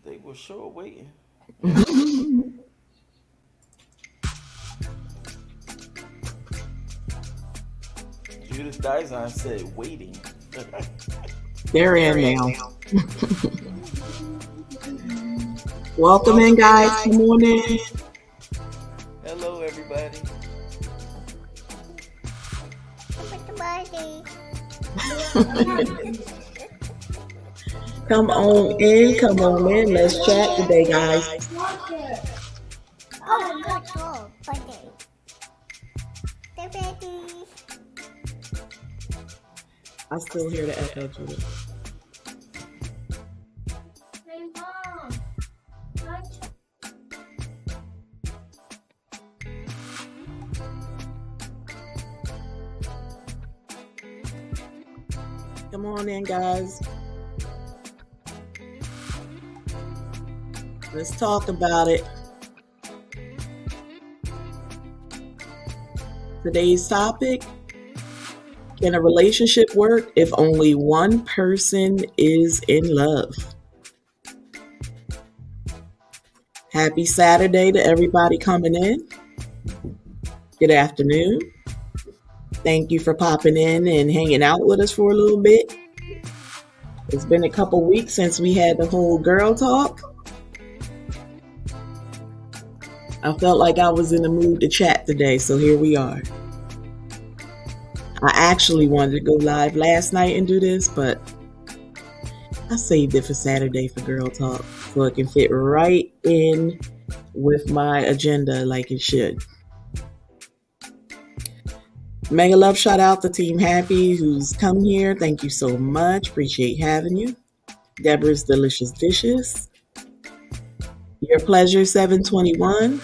They were sure waiting. Judith Dizon said waiting. They're in now. Welcome in, guys. Come on in. Hello, everybody. Come on in. Come on in. Let's chat today, guys. I still hear the echo, Judith. Come on in, guys. Let's talk about it. Today's topic: can a relationship work if only one person is in love? Happy Saturday to everybody coming in. Good afternoon. Thank you for popping in and hanging out with us for a little bit. It's been a couple weeks since we had the whole girl talk. I felt like I was in the mood to chat today, so here we are. I actually wanted to go live last night and do this, but I saved it for Saturday for girl talk so it can fit right in with my agenda like it should. Mega love shout out to Team Happy who's come here. Thank you so much. Appreciate having you. Deborah's Delicious Dishes. Your Pleasure 721.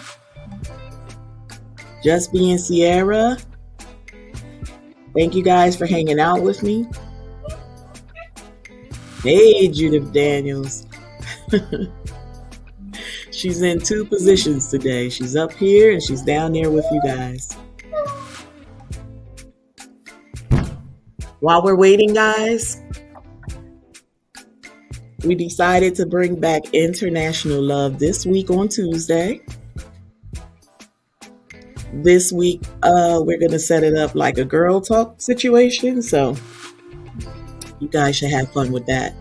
Just Being Sierra. Thank you guys for hanging out with me. Hey, Judith Daniels. She's in two positions today. She's up here and she's down there with you guys. While we're waiting, guys, we decided to bring back International Love this week on Tuesday. This week, we're going to set it up like a girl talk situation, so you guys should have fun with that.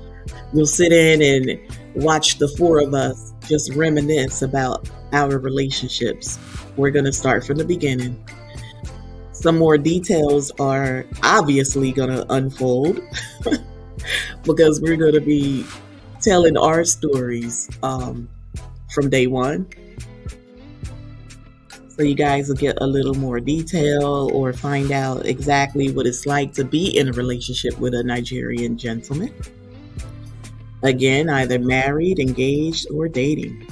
We'll sit in and watch the four of us just reminisce about our relationships. We're going to start from the beginning. Some more details are obviously going to unfold because we're going to be telling our stories from day one. So you guys will get a little more detail or find out exactly what it's like to be in a relationship with a Nigerian gentleman. Again, either married, engaged, or dating.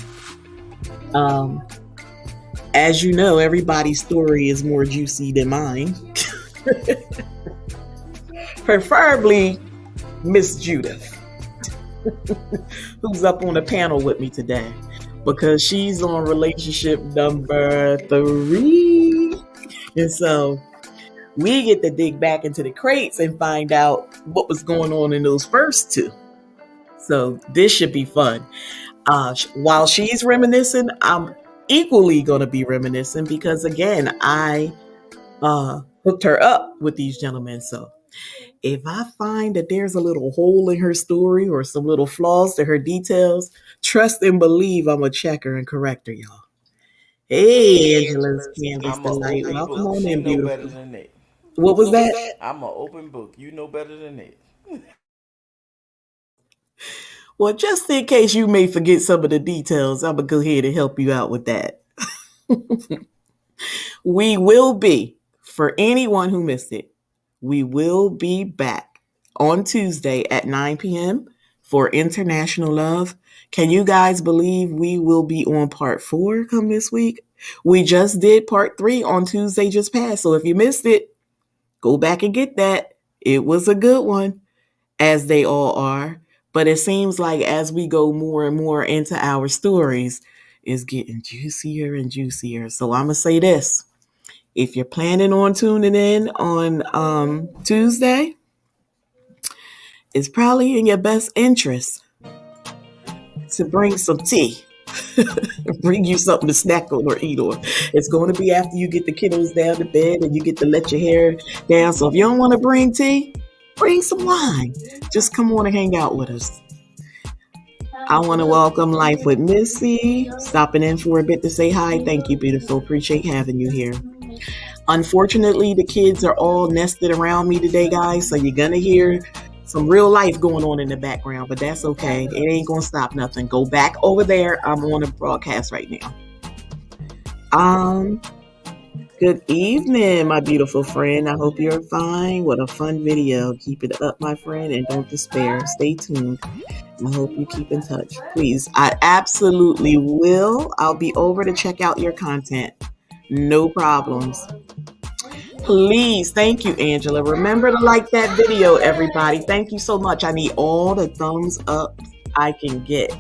As you know, everybody's story is more juicy than mine. Preferably Miss Judith, who's up on the panel with me today, because she's on relationship number 3. And so we get to dig back into the crates and find out what was going on in those first 2. So this should be fun. While she's reminiscing, I'm equally going to be reminiscing because, again, I hooked her up with these gentlemen. So if I find that there's a little hole in her story or some little flaws to her details, trust and believe I'm a checker and correct her, y'all. Hey, Angela's Canvas tonight. Welcome on in, beautiful. Better than that. What was that? I'm an open book. You know better than that. Well, just in case you may forget some of the details, I'm going to go ahead and help you out with that. We will be, for anyone who missed it, we will be back on Tuesday at 9 p.m. for International Love. Can you guys believe we will be on part 4 come this week? We just did part 3 on Tuesday just passed. So if you missed it, go back and get that. It was a good one, as they all are. But it seems like as we go more and more into our stories, it's getting juicier and juicier. So I'm going to say this. If you're planning on tuning in on Tuesday, it's probably in your best interest to bring some tea. Bring you something to snack on or eat on. It's going to be after you get the kiddos down to bed and you get to let your hair down. So if you don't want to bring tea, bring some wine. Just come on and hang out with us. I want to welcome Life with Missy, stopping in for a bit to say hi. Thank you, beautiful. Appreciate having you here. Unfortunately, the kids are all nested around me today, guys, so you're going to hear some real life going on in the background, but that's okay. It ain't going to stop nothing. Go back over there. I'm on a broadcast right now. Good evening, my beautiful friend. I hope you're fine. What a fun video. Keep it up, my friend, and don't despair. Stay tuned. I hope you keep in touch. Please, I absolutely will. I'll be over to check out your content. No problems. Please, thank you, Angela. Remember to like that video, everybody. Thank you so much. I need all the thumbs up I can get.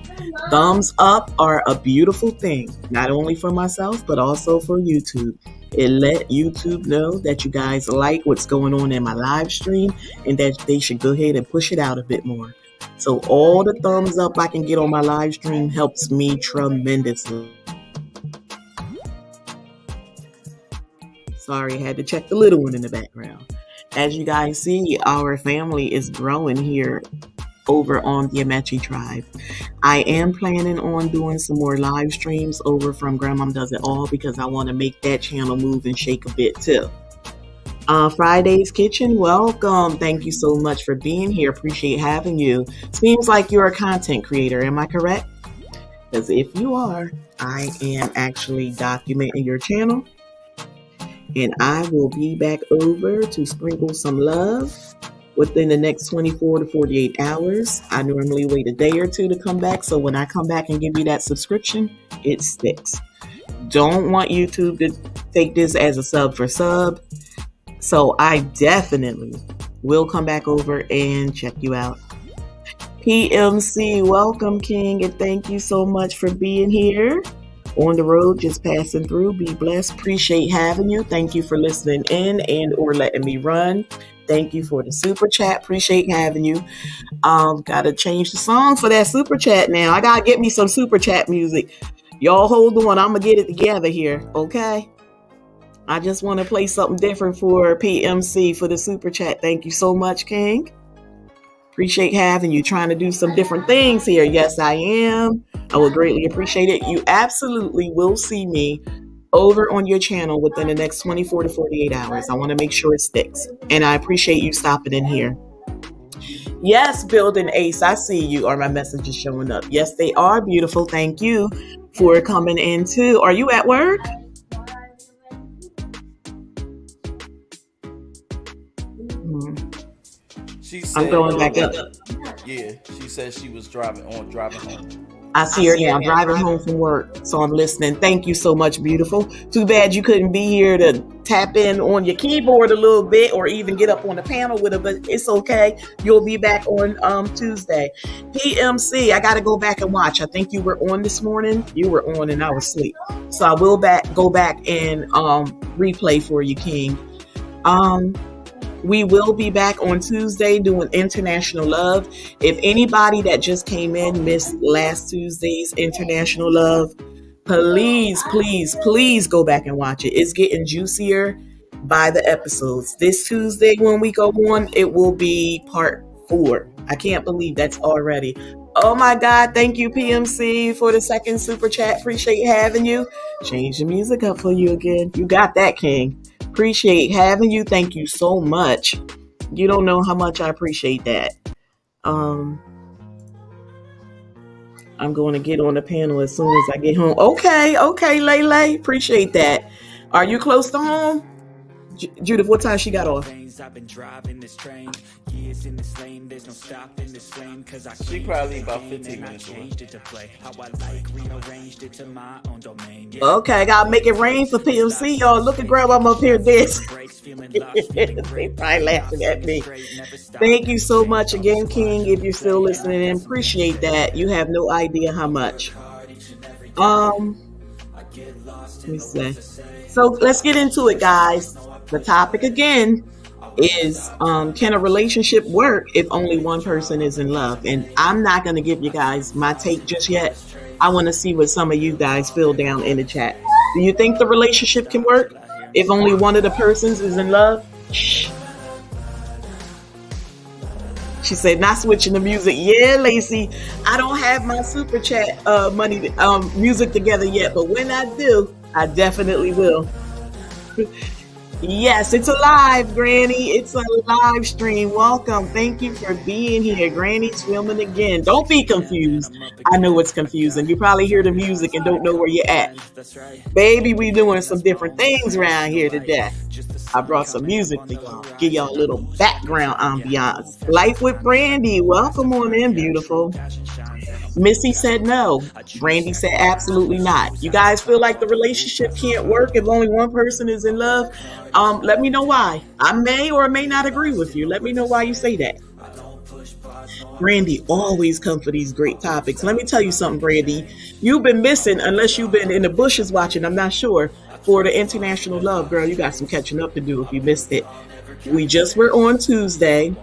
Thumbs up are a beautiful thing, not only for myself, but also for YouTube. It let YouTube know that you guys like what's going on in my live stream and that they should go ahead and push it out a bit more. So all the thumbs up I can get on my live stream helps me tremendously. Sorry, I had to check the little one in the background. As you guys see, our family is growing here over on the Amaechi tribe. I am planning on doing some more live streams over from Grandma Does It All because I want to make that channel move and shake a bit too. Friday's Kitchen, welcome. Thank you so much for being here. Appreciate having you. Seems like you're a content creator. Am I correct? Because if you are, I am actually documenting your channel. And I will be back over to sprinkle some love within the next 24 to 48 hours. I normally wait a day or two to come back. So when I come back and give you that subscription, it sticks. Don't want YouTube to take this as a sub for sub. So I definitely will come back over and check you out. PMC, welcome, King. And thank you so much for being here. On the road, just passing through. Be blessed. Appreciate having you. Thank you for listening in and or letting me run. Thank you for the super chat. Appreciate having you. Gotta change the song for that super chat now. I gotta get me some super chat music. Y'all hold on. I'm gonna get it together here. Okay. I just want to play something different for PMC for the super chat. Thank you so much, King. Appreciate having you. Trying to do some different things here. Yes, I am. I would greatly appreciate it. You absolutely will see me over on your channel within the next 24 to 48 hours. I want to make sure it sticks. And I appreciate you stopping in here. Yes, Building Ace, I see you. Are my messages showing up? Yes, they are. Beautiful. Thank you for coming in too. Are you at work? She said, I'm going back up. Yeah, she said she was driving home. I see her now, driving home from work, so I'm listening. Thank you so much, beautiful. Too bad you couldn't be here to tap in on your keyboard a little bit or even get up on the panel with her, but it's okay. You'll be back on Tuesday. PMC, I got to go back and watch. I think you were on this morning. You were on and I was asleep. So I will go back and replay for you, King. We will be back on Tuesday doing International Love. If anybody that just came in missed last Tuesday's International Love, please go back and watch it. It's getting juicier by the episodes. This Tuesday when we go on, it will be part 4. I can't believe that's already. Oh my God, thank you, PMC, for the second super chat. Appreciate having you. Change the music up for you again. You got that, King. Appreciate having you. Thank you so much. You don't know how much I appreciate that. I'm going to get on the panel as soon as I get home. Okay, Lele. Appreciate that. Are you close to home? Judith, what time she got off? I've been driving this train, years in this lane, there's no stopping this flame, cause I She probably about 15 minutes away. changed it to play how I like, rearranged it to my own domain. Okay, I gotta make it rain for PMC, y'all. Look at Grandma up here this. They probably laughing at me. Thank you so much again, King. If you're still listening in, appreciate that. You have no idea how much. Let me see. So let's get into it, guys. The topic again is can a relationship work if only one person is in love? And I'm not going to give you guys my take just yet. I want to see what some of you guys feel down in the chat. Do you think the relationship can work if only one of the persons is in love? Shh. She said, not switching the music. Yeah, Lacey, I don't have my super chat money music together yet, but when I do, I definitely will. Yes, it's a live, Granny. It's a live stream. Welcome. Thank you for being here. Granny's filming again. Don't be confused. I know it's confusing. You probably hear the music and don't know where you're at. Baby, we doing some different things around here today. I brought some music for y'all. Give y'all a little background ambiance. Life with Brandy. Welcome on in, beautiful. Missy said no. Brandy said absolutely not. You guys feel like the relationship can't work if only one person is in love? Let me know why. I may or may not agree with you. Let me know why you say that. Brandy always come for these great topics. Let me tell you something, Brandy. You've been missing, unless you've been in the bushes watching, I'm not sure, for the International Love. Girl, you got some catching up to do if you missed it. We just were on Tuesday.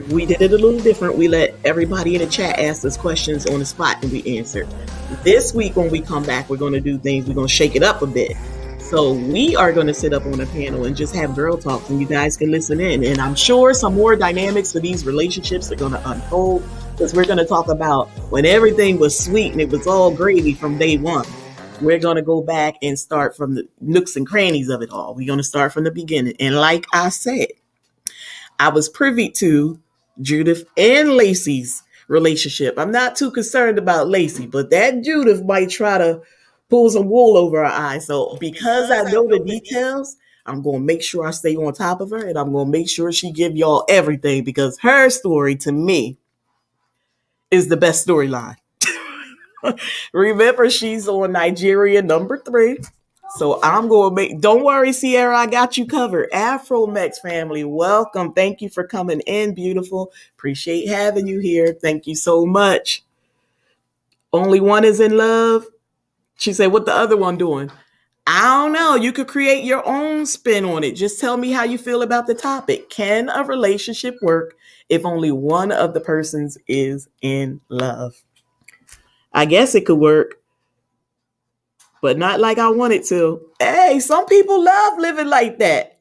We did it a little different. We let everybody in the chat ask us questions on the spot and we answered. This week when we come back, we're going to do things. We're going to shake it up a bit. So we are going to sit up on a panel and just have girl talks and you guys can listen in. And I'm sure some more dynamics for these relationships are going to unfold because we're going to talk about when everything was sweet and it was all gravy from day one. We're going to go back and start from the nooks and crannies of it all. We're going to start from the beginning. And like I said, I was privy to Judith and Lacey's relationship. I'm not too concerned about Lacey, but that Judith might try to pull some wool over her eyes. So because I know the details, I'm going to make sure I stay on top of her and I'm going to make sure she give y'all everything because her story to me is the best storyline. Remember, she's on Nigeria #3. So I'm going to make, don't worry, Sierra, I got you covered. Afromex family, welcome. Thank you for coming in, beautiful. Appreciate having you here. Thank you so much. Only one is in love. She said, what the other one doing? I don't know. You could create your own spin on it. Just tell me how you feel about the topic. Can a relationship work if only one of the persons is in love? I guess it could work, but not like I want it to. Hey, some people love living like that.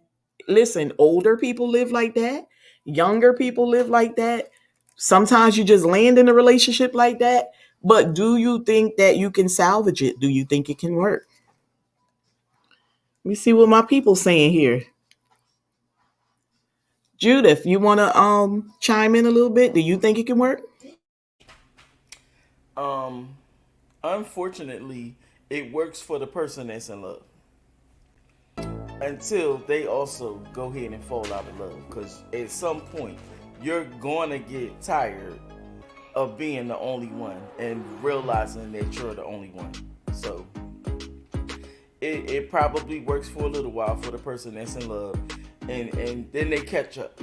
Listen, older people live like that. Younger people live like that. Sometimes you just land in a relationship like that. But do you think that you can salvage it? Do you think it can work? Let me see what my people saying here. Judith, you want to chime in a little bit? Do you think it can work? Unfortunately, it works for the person that's in love until they also go ahead and fall out of love. Because at some point, you're going to get tired of being the only one and realizing that you're the only one. So it probably works for a little while for the person that's in love, and then they catch up.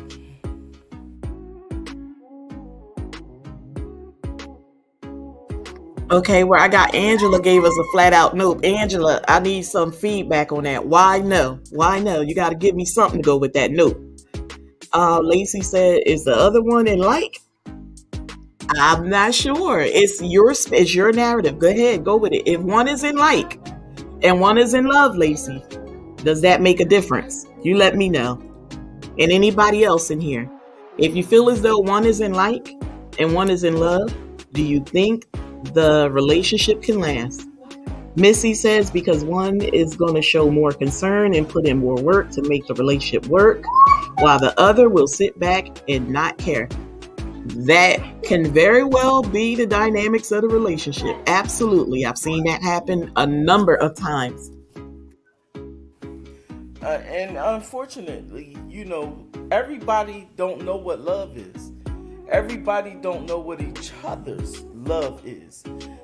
Okay, where I got Angela gave us a flat out nope. Angela, I need some feedback on that. Why no? Why no? You got to give me something to go with that nope. Lacey said, is the other one in like? I'm not sure. It's your narrative. Go ahead, go with it. If one is in like and one is in love, Lacey, does that make a difference? You let me know. And anybody else in here. If you feel as though one is in like and one is in love, do you think the relationship can last? Missy says because one is going to show more concern and put in more work to make the relationship work, while the other will sit back and not care. That can very well be the dynamics of the relationship. Absolutely. I've seen that happen a number of times. And unfortunately, everybody don't know what love is. Everybody don't know what each other's love is.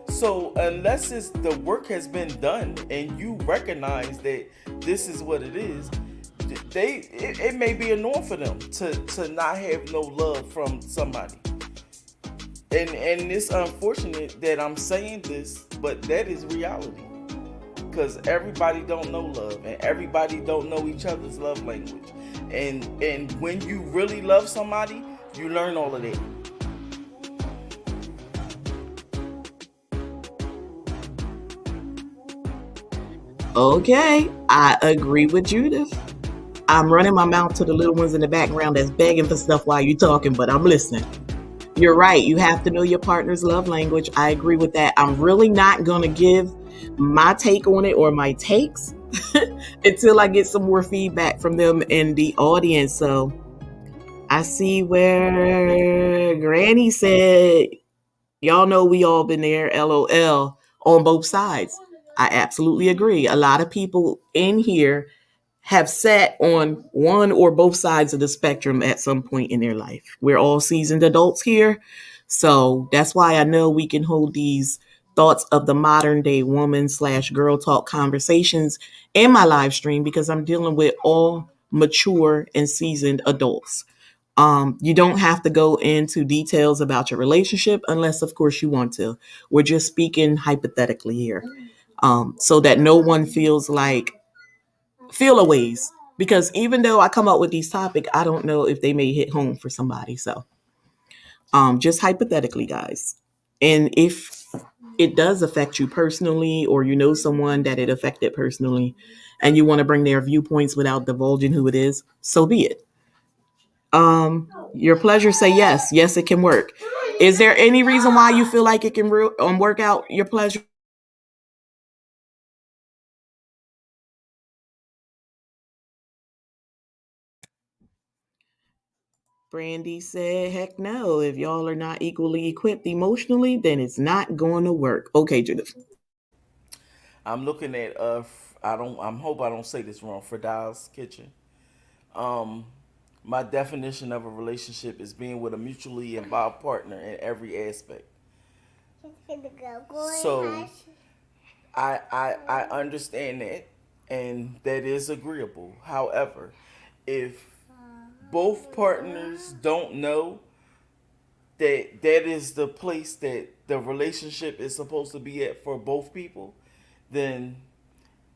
So unless the work has been done and you recognize that this is what it is, it may be a norm for them to not have no love from somebody. And it's unfortunate that I'm saying this, but that is reality. because everybody don't know love and everybody don't know each other's love language. And when you really love somebody, you learn all of that. Okay, I agree with Judith. I'm running my mouth to the little ones in the background that's begging for stuff while you're talking, but I'm listening. You're right. You have to know your partner's love language. I agree with that. I'm really not going to give my take on it or my takes until I get some more feedback from them in the audience. So I see where Granny said, y'all know we all been there, LOL, on both sides. I absolutely agree. A lot of people in here have sat on one or both sides of the spectrum at some point in their life. We're all seasoned adults here. So that's why I know we can hold these thoughts of the modern day woman slash girl talk conversations in my live stream because I'm dealing with all mature and seasoned adults. You don't have to go into details about your relationship unless, of course, you want to. We're just speaking hypothetically here, so that no one feels like feelaways. Because even though I come up with these topics, I don't know if they may hit home for somebody. So, just hypothetically, guys, and if it does affect you personally, or you know someone that it affected personally, and you want to bring their viewpoints without divulging who it is, so be it. Your pleasure say yes. Yes, it can work. Is there any reason why you feel like it can work out your pleasure? Brandy said, heck no. If y'all are not equally equipped emotionally, then it's not going to work. Okay, Judith. I'm looking at I'm hope I don't say this wrong. Friday's kitchen. Um, my definition of a relationship is being with a mutually involved partner in every aspect. So I understand that, and that is agreeable. However, if both partners don't know that that is the place that the relationship is supposed to be at for both people, then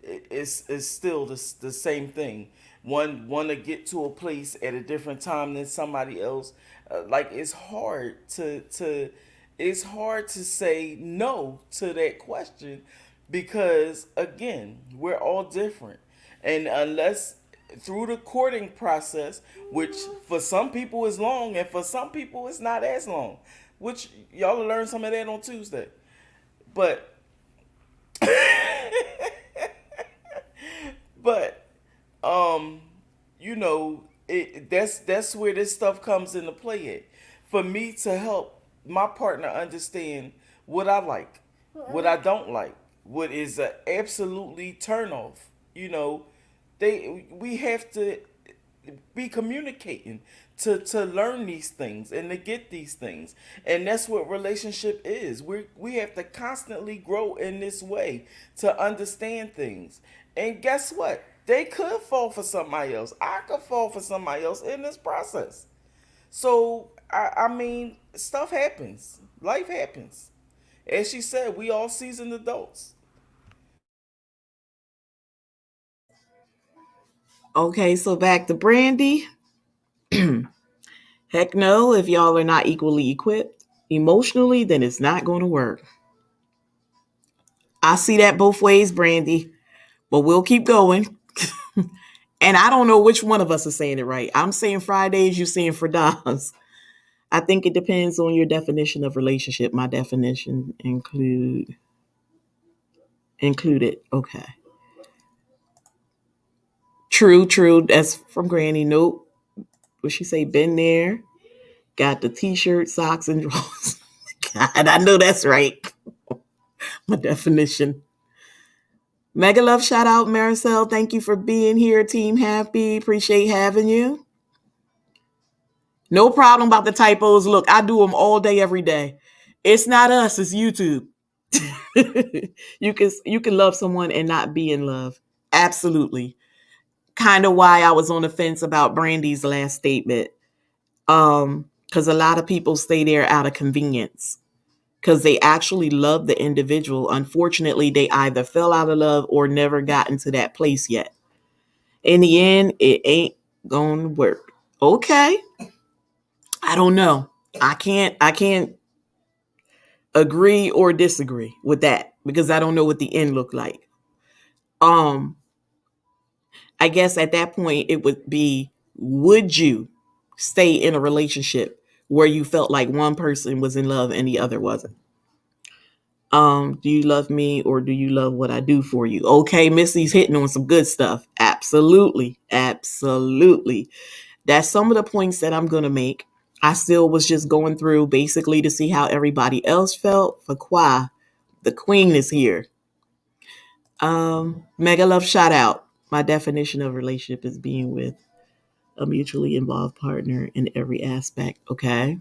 it's still the same thing. One want to get to a place at a different time than somebody else. Like it's hard to say no to that question because again we're all different, and unless through the courting process, which for some people is long and for some people it's not as long, which y'all will learn some of that on Tuesday, but but um you know that's where this stuff comes into play at, for me to help my partner understand what I like, what I don't like, what is a absolutely turn off. We have to be communicating to learn these things and to get these things, and that's what relationship is. We have to constantly grow in this way to understand things. And guess what, they could fall for somebody else, I could fall for somebody else in this process. So I mean, stuff happens, life happens. As she said, we all seasoned adults. Okay, so back to Brandy. Heck no, if y'all are not equally equipped emotionally, then it's not going to work. I see that both ways, Brandy, but we'll keep going. And I don't know which one of us is saying it right. I'm saying Fridays, you're saying Fridays. I think it depends on your definition of relationship. My definition included. Okay. True, true. That's from Granny. Nope. What she say? Been there. Got the t-shirt, socks, and drawers. God, I know that's right. My definition. Mega love shout out, Maricel. Thank you for being here. Team Happy. Appreciate having you. No problem about the typos. Look, I do them all day, every day. It's not us, it's YouTube. You can love someone and not be in love. Absolutely. Kind of why I was on the fence about Brandy's last statement. Because a lot of people stay there out of convenience. because they actually love the individual. Unfortunately, they either fell out of love or never gotten to that place yet. In the end, it ain't gonna work. Okay. I don't know. I can't agree or disagree with that because I don't know what the end looked like. Um, I guess at that point it would be, would you stay in a relationship where you felt like one person was in love and the other wasn't? Do you love me or do you love what I do for you? Okay, Missy's hitting on some good stuff. Absolutely. Absolutely. That's some of the points that I'm going to make. I still was just going through basically to see how everybody else felt. For Kwa, the queen is here. Mega love shout out. My definition of relationship is being with a mutually involved partner in every aspect. Okay.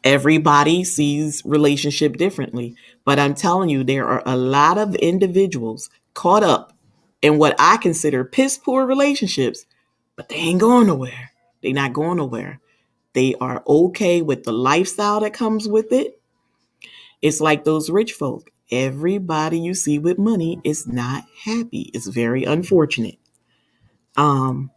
Everybody sees relationship differently, but I'm telling you, there are a lot of individuals caught up in what I consider piss poor relationships, but they ain't going nowhere. They not going nowhere. They are okay with the lifestyle that comes with it. It's like those rich folk. Everybody you see with money is not happy. It's very unfortunate. Um,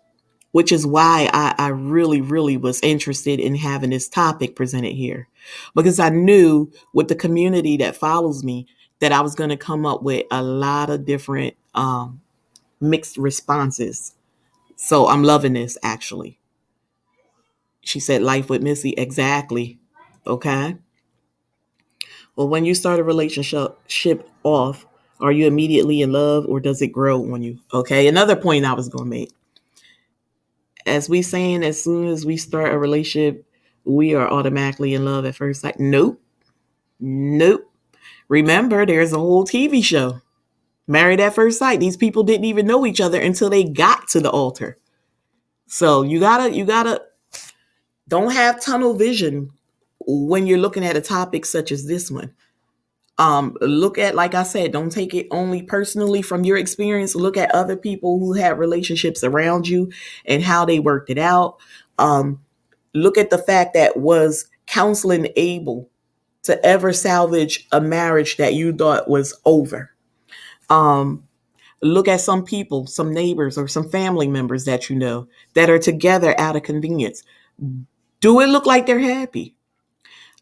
which is why I really, really was interested in having this topic presented here. Because I knew with the community that follows me that I was going to come up with a lot of different mixed responses. So I'm loving this actually. She said, life with Missy. Exactly. Okay. Well, when you start a relationship off, are you immediately in love or does it grow on you? Okay. Another point I was going to make. As we saying, as soon as we start a relationship, we are automatically in love at first sight. Nope. Nope. Remember, there's a whole TV show, Married at First Sight. These people didn't even know each other until they got to the altar. So you gotta don't have tunnel vision when you're looking at a topic such as this one. Look at, like I said, don't take it only personally from your experience. Look at other people who had relationships around you and how they worked it out. Look at the fact that was counseling able to ever salvage a marriage that you thought was over. Um, Look at some people, some neighbors or some family members that you know that are together out of convenience. Do it look like they're happy?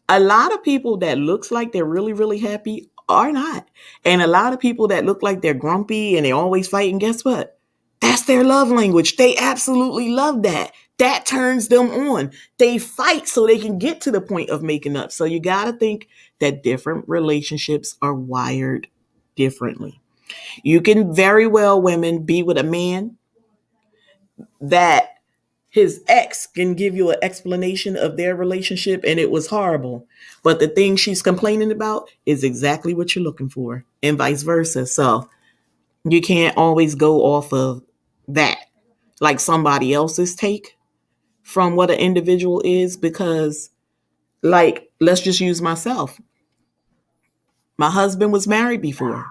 A lot of people that looks like they're really, really happy are not. And a lot of people that look like they're grumpy and they're always fighting, guess what? That's their love language. They absolutely love that. That turns them on. They fight so they can get to the point of making up. So you got to think that different relationships are wired differently. You can very well, women, be with a man that his ex can give you an explanation of their relationship and it was horrible. But the thing she's complaining about is exactly what you're looking for, and vice versa. So you can't always go off of that, like somebody else's take from what an individual is, because, like, let's just use myself. My husband was married before.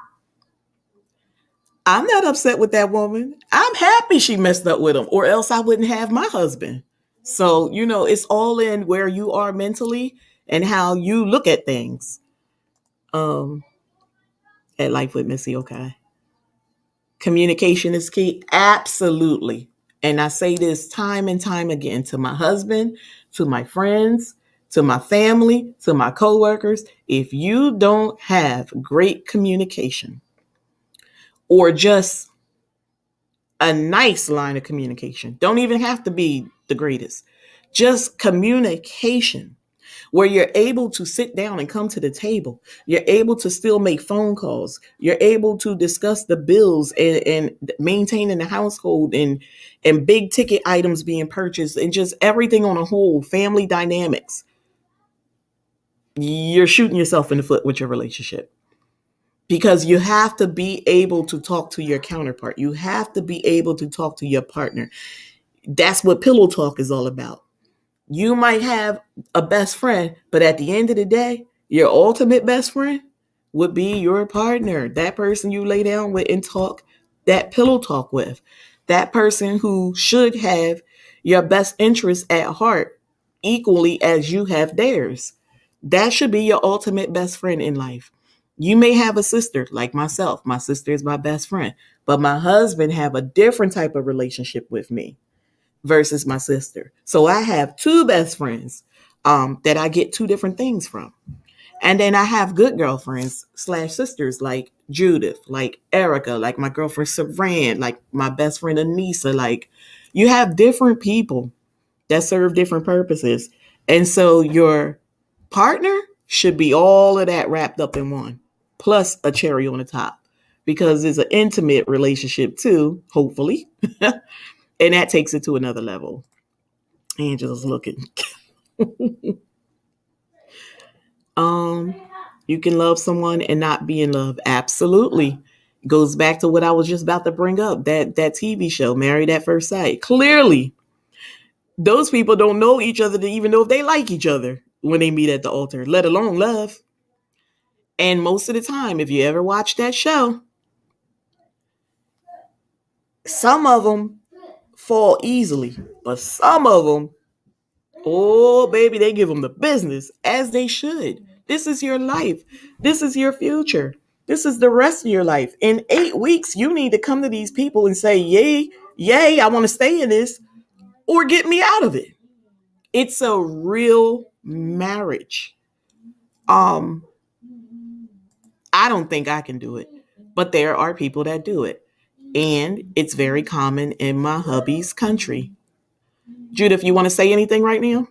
I'm not upset with that woman. I'm happy she messed up with him, or else I wouldn't have my husband. So, it's all in where you are mentally and how you look at things. Um, at Life with Missy, okay. Communication is key. Absolutely. And I say this time and time again to my husband, to my friends, to my family, to my coworkers. If you don't have great communication or just a nice line of communication, don't even have to be the greatest, just communication where you're able to sit down and come to the table. You're able to still make phone calls. You're able to discuss the bills and maintaining the household and big ticket items being purchased and just everything on a whole, family dynamics. You're shooting yourself in the foot with your relationship because you have to be able to talk to your counterpart. You have to be able to talk to your partner. That's what pillow talk is all about. You might have a best friend, but at the end of the day, your ultimate best friend would be your partner, that person you lay down with and talk that pillow talk with, that person who should have your best interests at heart equally as you have theirs. That should be your ultimate best friend in life. You may have a sister like myself. My sister is my best friend, but my husband have a different type of relationship with me versus my sister. So I have two best friends that I get two different things from. And then I have good girlfriends slash sisters like Judith, like Erica, like my girlfriend Saran, like my best friend Anissa. Like you have different people that serve different purposes. And so your partner should be all of that wrapped up in one, plus a cherry on the top, because it's an intimate relationship too, hopefully. And that takes it to another level. Angela's looking. um, you can love someone and not be in love. Absolutely. Goes back to what I was just about to bring up. That TV show, Married at First Sight. Clearly, those people don't know each other to even know if they like each other when they meet at the altar, let alone love. And most of the time, if you ever watch that show, some of them fall easily, but some of them, oh, baby, they give them the business as they should. This is your life. This is your future. This is the rest of your life. In 8 weeks, you need to come to these people and say, yay, yay, I want to stay in this, or get me out of it. It's a real marriage. I don't think I can do it, but there are people that do it. And it's very common in my hubby's country. Judith, you want to say anything right now?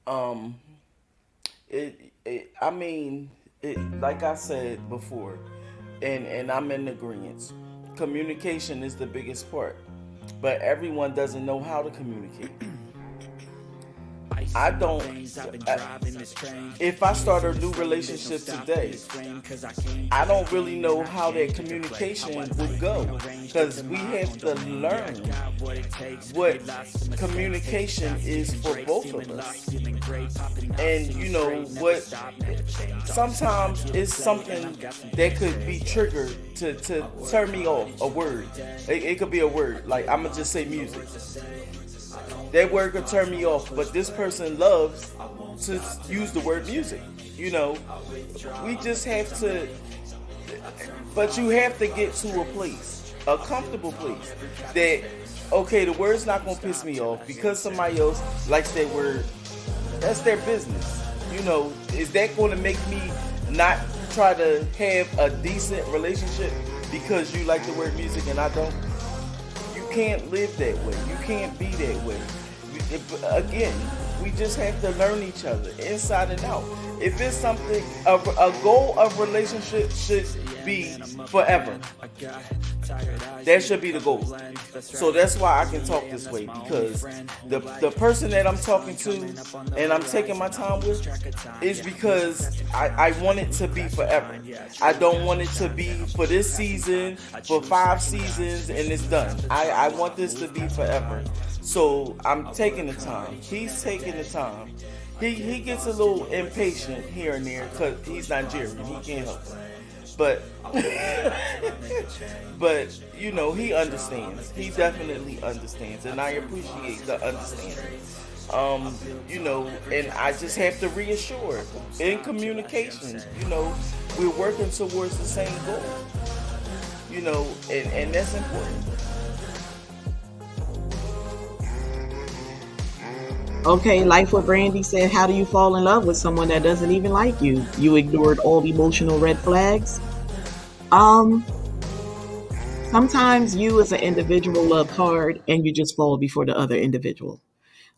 Um, I mean, like I said before, and I'm in agreement. Communication is the biggest part, but everyone doesn't know how to communicate. I don't. If I start a new relationship today, I don't really know how that communication would go, because we have to learn what communication is for both of us. And you know what? Sometimes it's something that could be triggered to turn me off. A word. It could be a word. Like I'm gonna just say music. That word could turn me off, but this person loves to use the word music. You know, we just have to, but you have to get to a place, a comfortable place, that, okay, the word's not going to piss me off because somebody else likes that word. That's their business. You know, is that going to make me not try to have a decent relationship because you like the word music and I don't? You can't live that way. You can't be that way. Again, we just have to learn each other inside and out. If it's something, a goal of relationship should be forever. That should be the goal. So that's why I can talk this way, because the person that I'm talking to and I'm taking my time with is because I want it to be forever. I don't want it to be for this season, for 5 seasons, and it's done. I want this to be forever. So I'm taking the time. He's taking the time. He gets a little impatient here and there because he's Nigerian. He can't help it. But you know, he understands. He definitely understands, and I appreciate the understanding. You know, and I just have to reassure in communication. You know, we're working towards the same goal. You know, and that's important. Okay, Life with Brandy said, how do you fall in love with someone that doesn't even like you? You ignored all emotional red flags. Sometimes you as an individual love hard and you just fall before the other individual.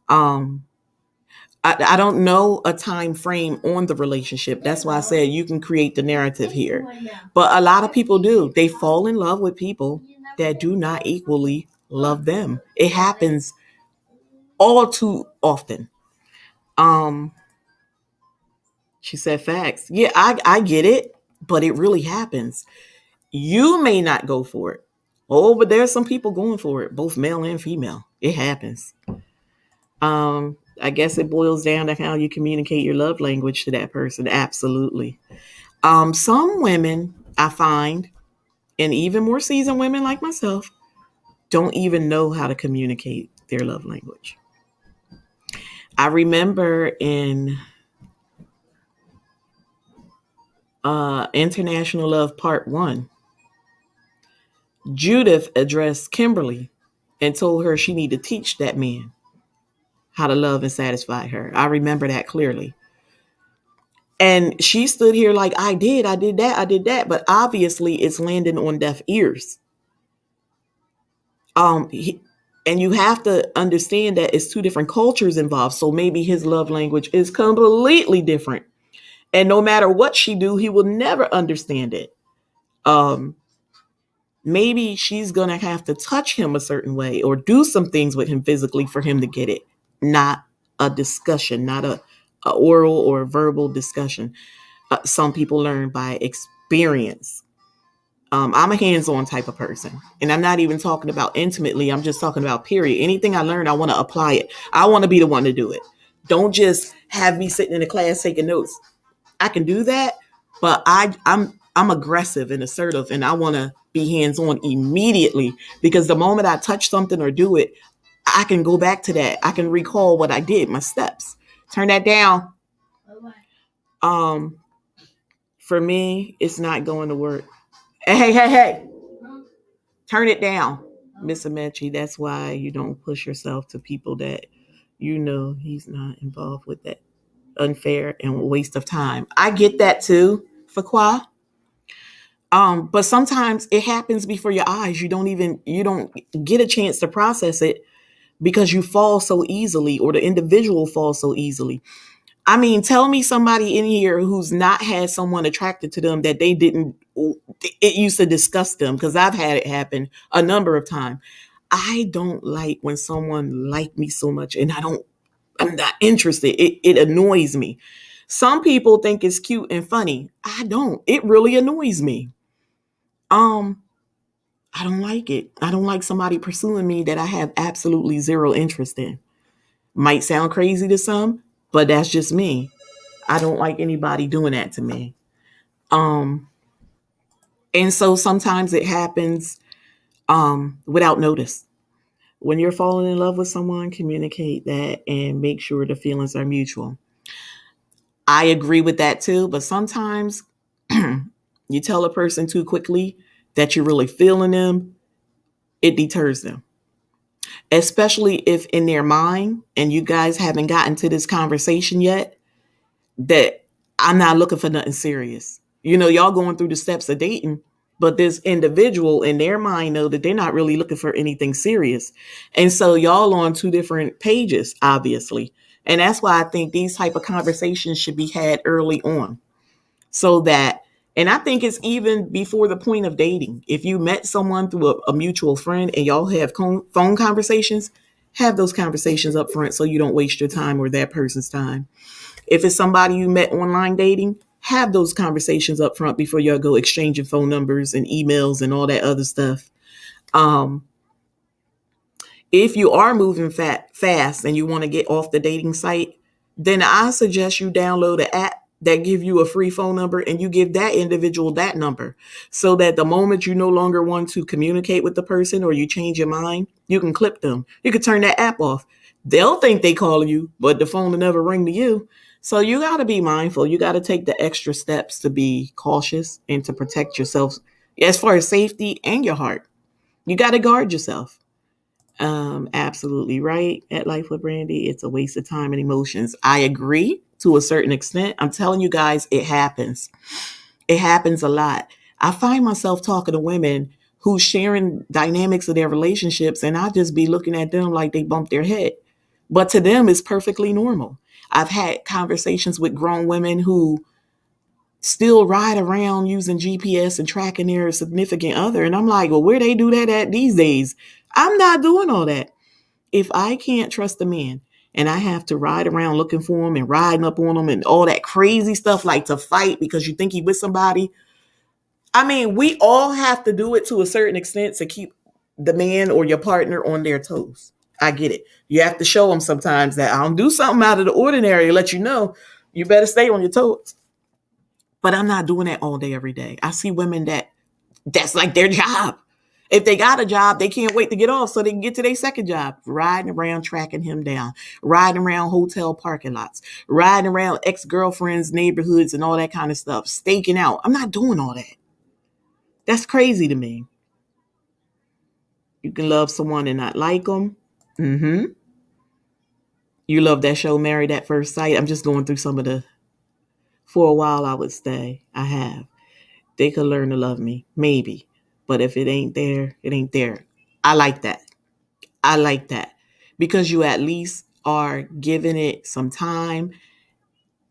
Um, I don't know a time frame on the relationship. That's why I said you can create the narrative here. But a lot of people do. They fall in love with people that do not equally love them. It happens all too often. Um, she said facts. Yeah, I get it, but it really happens. You may not go for it. Oh, but there's some people going for it, both male and female. It happens. I guess it boils down to how you communicate your love language to that person. Absolutely. Some women I find, and even more seasoned women like myself, don't even know how to communicate their love language. I remember in International Love Part 1, Judith addressed Kimberly and told her she needed to teach that man how to love and satisfy her. I remember that clearly. And she stood here like, I did that, I did that. But obviously it's landing on deaf ears. And you have to understand that it's two different cultures involved. So maybe his love language is completely different. And no matter what she do, he will never understand it. Maybe she's going to have to touch him a certain way or do some things with him physically for him to get it. Not a discussion, not a oral or verbal discussion. Some people learn by experience. I'm a hands-on type of person, and I'm not even talking about intimately. I'm just talking about period. Anything I learn, I want to apply it. I want to be the one to do it. Don't just have me sitting in the class taking notes. I can do that, but I'm aggressive and assertive, and I want to be hands-on immediately, because the moment I touch something or do it, I can go back to that. I can recall what I did, my steps. Turn that down. For me, it's not going to work. Hey. Turn it down, MrsAmaechi. That's why you don't push yourself to people that you know he's not involved with, that unfair and waste of time. I get that too, Fakwa. But sometimes it happens before your eyes. You don't get a chance to process it because you fall so easily, or the individual falls so easily. I mean, tell me somebody in here who's not had someone attracted to them that it used to disgust them, because I've had it happen a number of times. I don't like when someone like me so much and I'm not interested. It annoys me. Some people think it's cute and funny. I don't. It really annoys me. I don't like it. I don't like somebody pursuing me that I have absolutely zero interest in. Might sound crazy to some, but that's just me. I don't like anybody doing that to me. And so sometimes it happens without notice. When you're falling in love with someone, communicate that and make sure the feelings are mutual. I agree with that too, but sometimes you tell a person too quickly that you're really feeling them, it deters them. Especially if in their mind, and you guys haven't gotten to this conversation yet, that I'm not looking for nothing serious. You know, y'all going through the steps of dating, but this individual in their mind know that they're not really looking for anything serious. And so y'all on two different pages, obviously. And that's why I think these type of conversations should be had early on. So that, and I think it's even before the point of dating. If you met someone through a mutual friend and y'all have phone conversations, have those conversations up front so you don't waste your time or that person's time. If it's somebody you met online dating, have those conversations up front before y'all go exchanging phone numbers and emails and all that other stuff. If you are moving fast and you want to get off the dating site, then I suggest you download an app that give you a free phone number, and you give that individual that number, so that the moment you no longer want to communicate with the person or you change your mind, you can clip them. You can turn that app off. They'll think they call you, but the phone will never ring to you. So you got to be mindful. You got to take the extra steps to be cautious and to protect yourself as far as safety and your heart. You got to guard yourself. Absolutely right. At Life with Brandy, it's a waste of time and emotions. I agree to a certain extent. I'm telling you guys, it happens. It happens a lot. I find myself talking to women who sharing dynamics of their relationships, and I just be looking at them like they bumped their head. But to them, it's perfectly normal. I've had conversations with grown women who still ride around using GPS and tracking their significant other. And I'm like, well, where they do that at these days? I'm not doing all that. If I can't trust a man and I have to ride around looking for him and riding up on him and all that crazy stuff, like to fight because you think he with somebody. I mean, we all have to do it to a certain extent to keep the man or your partner on their toes. I get it. You have to show them sometimes that I'll do something out of the ordinary, let you know you better stay on your toes. But I'm not doing that all day, every day. I see women that's like their job. If they got a job, they can't wait to get off so they can get to their second job. Riding around, tracking him down, riding around hotel parking lots, riding around ex-girlfriends' neighborhoods and all that kind of stuff, staking out. I'm not doing all that. That's crazy to me. You can love someone and not like them. Mm-hmm. You love that show, Married at First Sight. I'm just going through some of the, for a while I would stay. I have. They could learn to love me, maybe. But if it ain't there, it ain't there. I like that. I like that. Because you at least are giving it some time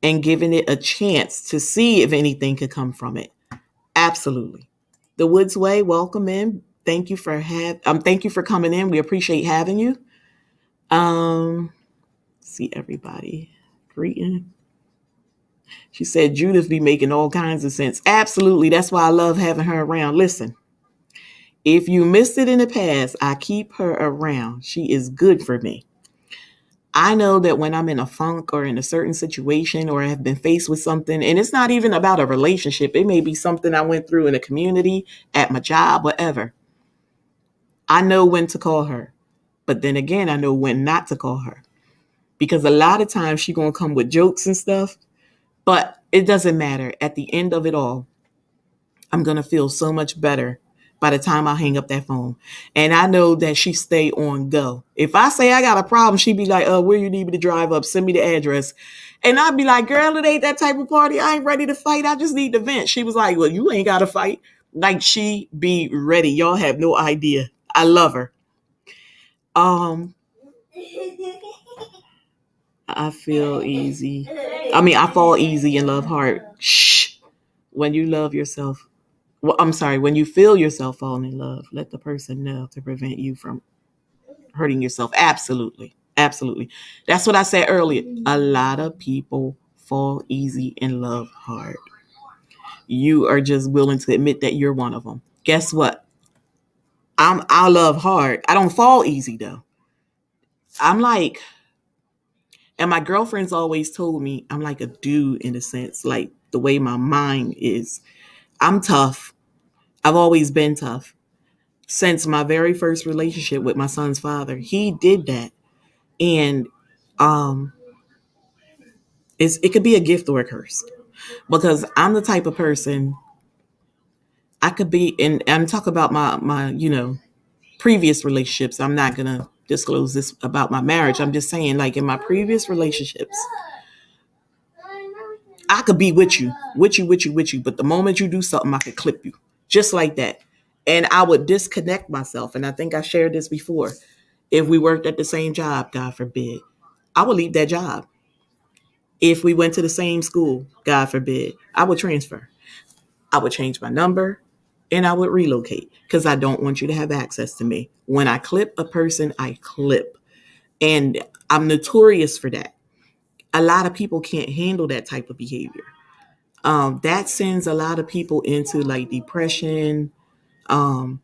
and giving it a chance to see if anything could come from it. Absolutely. The Woods Way, welcome in. Thank you for coming in. We appreciate having you. See everybody. Greeting. She said Judith be making all kinds of sense. Absolutely. That's why I love having her around. Listen, if you missed it in the past, I keep her around. She is good for me. I know that when I'm in a funk or in a certain situation or have been faced with something, and it's not even about a relationship, it may be something I went through in a community, at my job, whatever. I know when to call her. But then again, I know when not to call her. Because a lot of times she's going to come with jokes and stuff. But it doesn't matter. At the end of it all, I'm going to feel so much better by the time I hang up that phone. And I know that she stay on go. If I say I got a problem, she'd be like, where you need me to drive up? Send me the address. And I'd be like, girl, it ain't that type of party. I ain't ready to fight. I just need to vent. She was like, well, you ain't got to fight. Like, she be ready. Y'all have no idea. I love her. I feel easy. I fall easy and love hard. Shh. When you love yourself, when you feel yourself falling in love, let the person know to prevent you from hurting yourself. Absolutely. Absolutely. That's what I said earlier. A lot of people fall easy and love hard. You are just willing to admit that you're one of them. Guess what? I love hard. I don't fall easy though. I'm like, and my girlfriends always told me I'm like a dude in a sense, like the way my mind is. I'm tough. I've always been tough. Since my very first relationship with my son's father, he did that. And it could be a gift or a curse. Because I'm the type of person I could be, and I'm talking about my previous relationships. I'm not gonna disclose this about my marriage. I'm just saying, like in my previous relationships, I could be with you. But the moment you do something, I could clip you. Just like that. And I would disconnect myself. And I think I shared this before. If we worked at the same job, God forbid, I would leave that job. If we went to the same school, God forbid, I would transfer. I would change my number and I would relocate because I don't want you to have access to me. When I clip a person, I clip. And I'm notorious for that. A lot of people can't handle that type of behavior. That sends a lot of people into like depression. And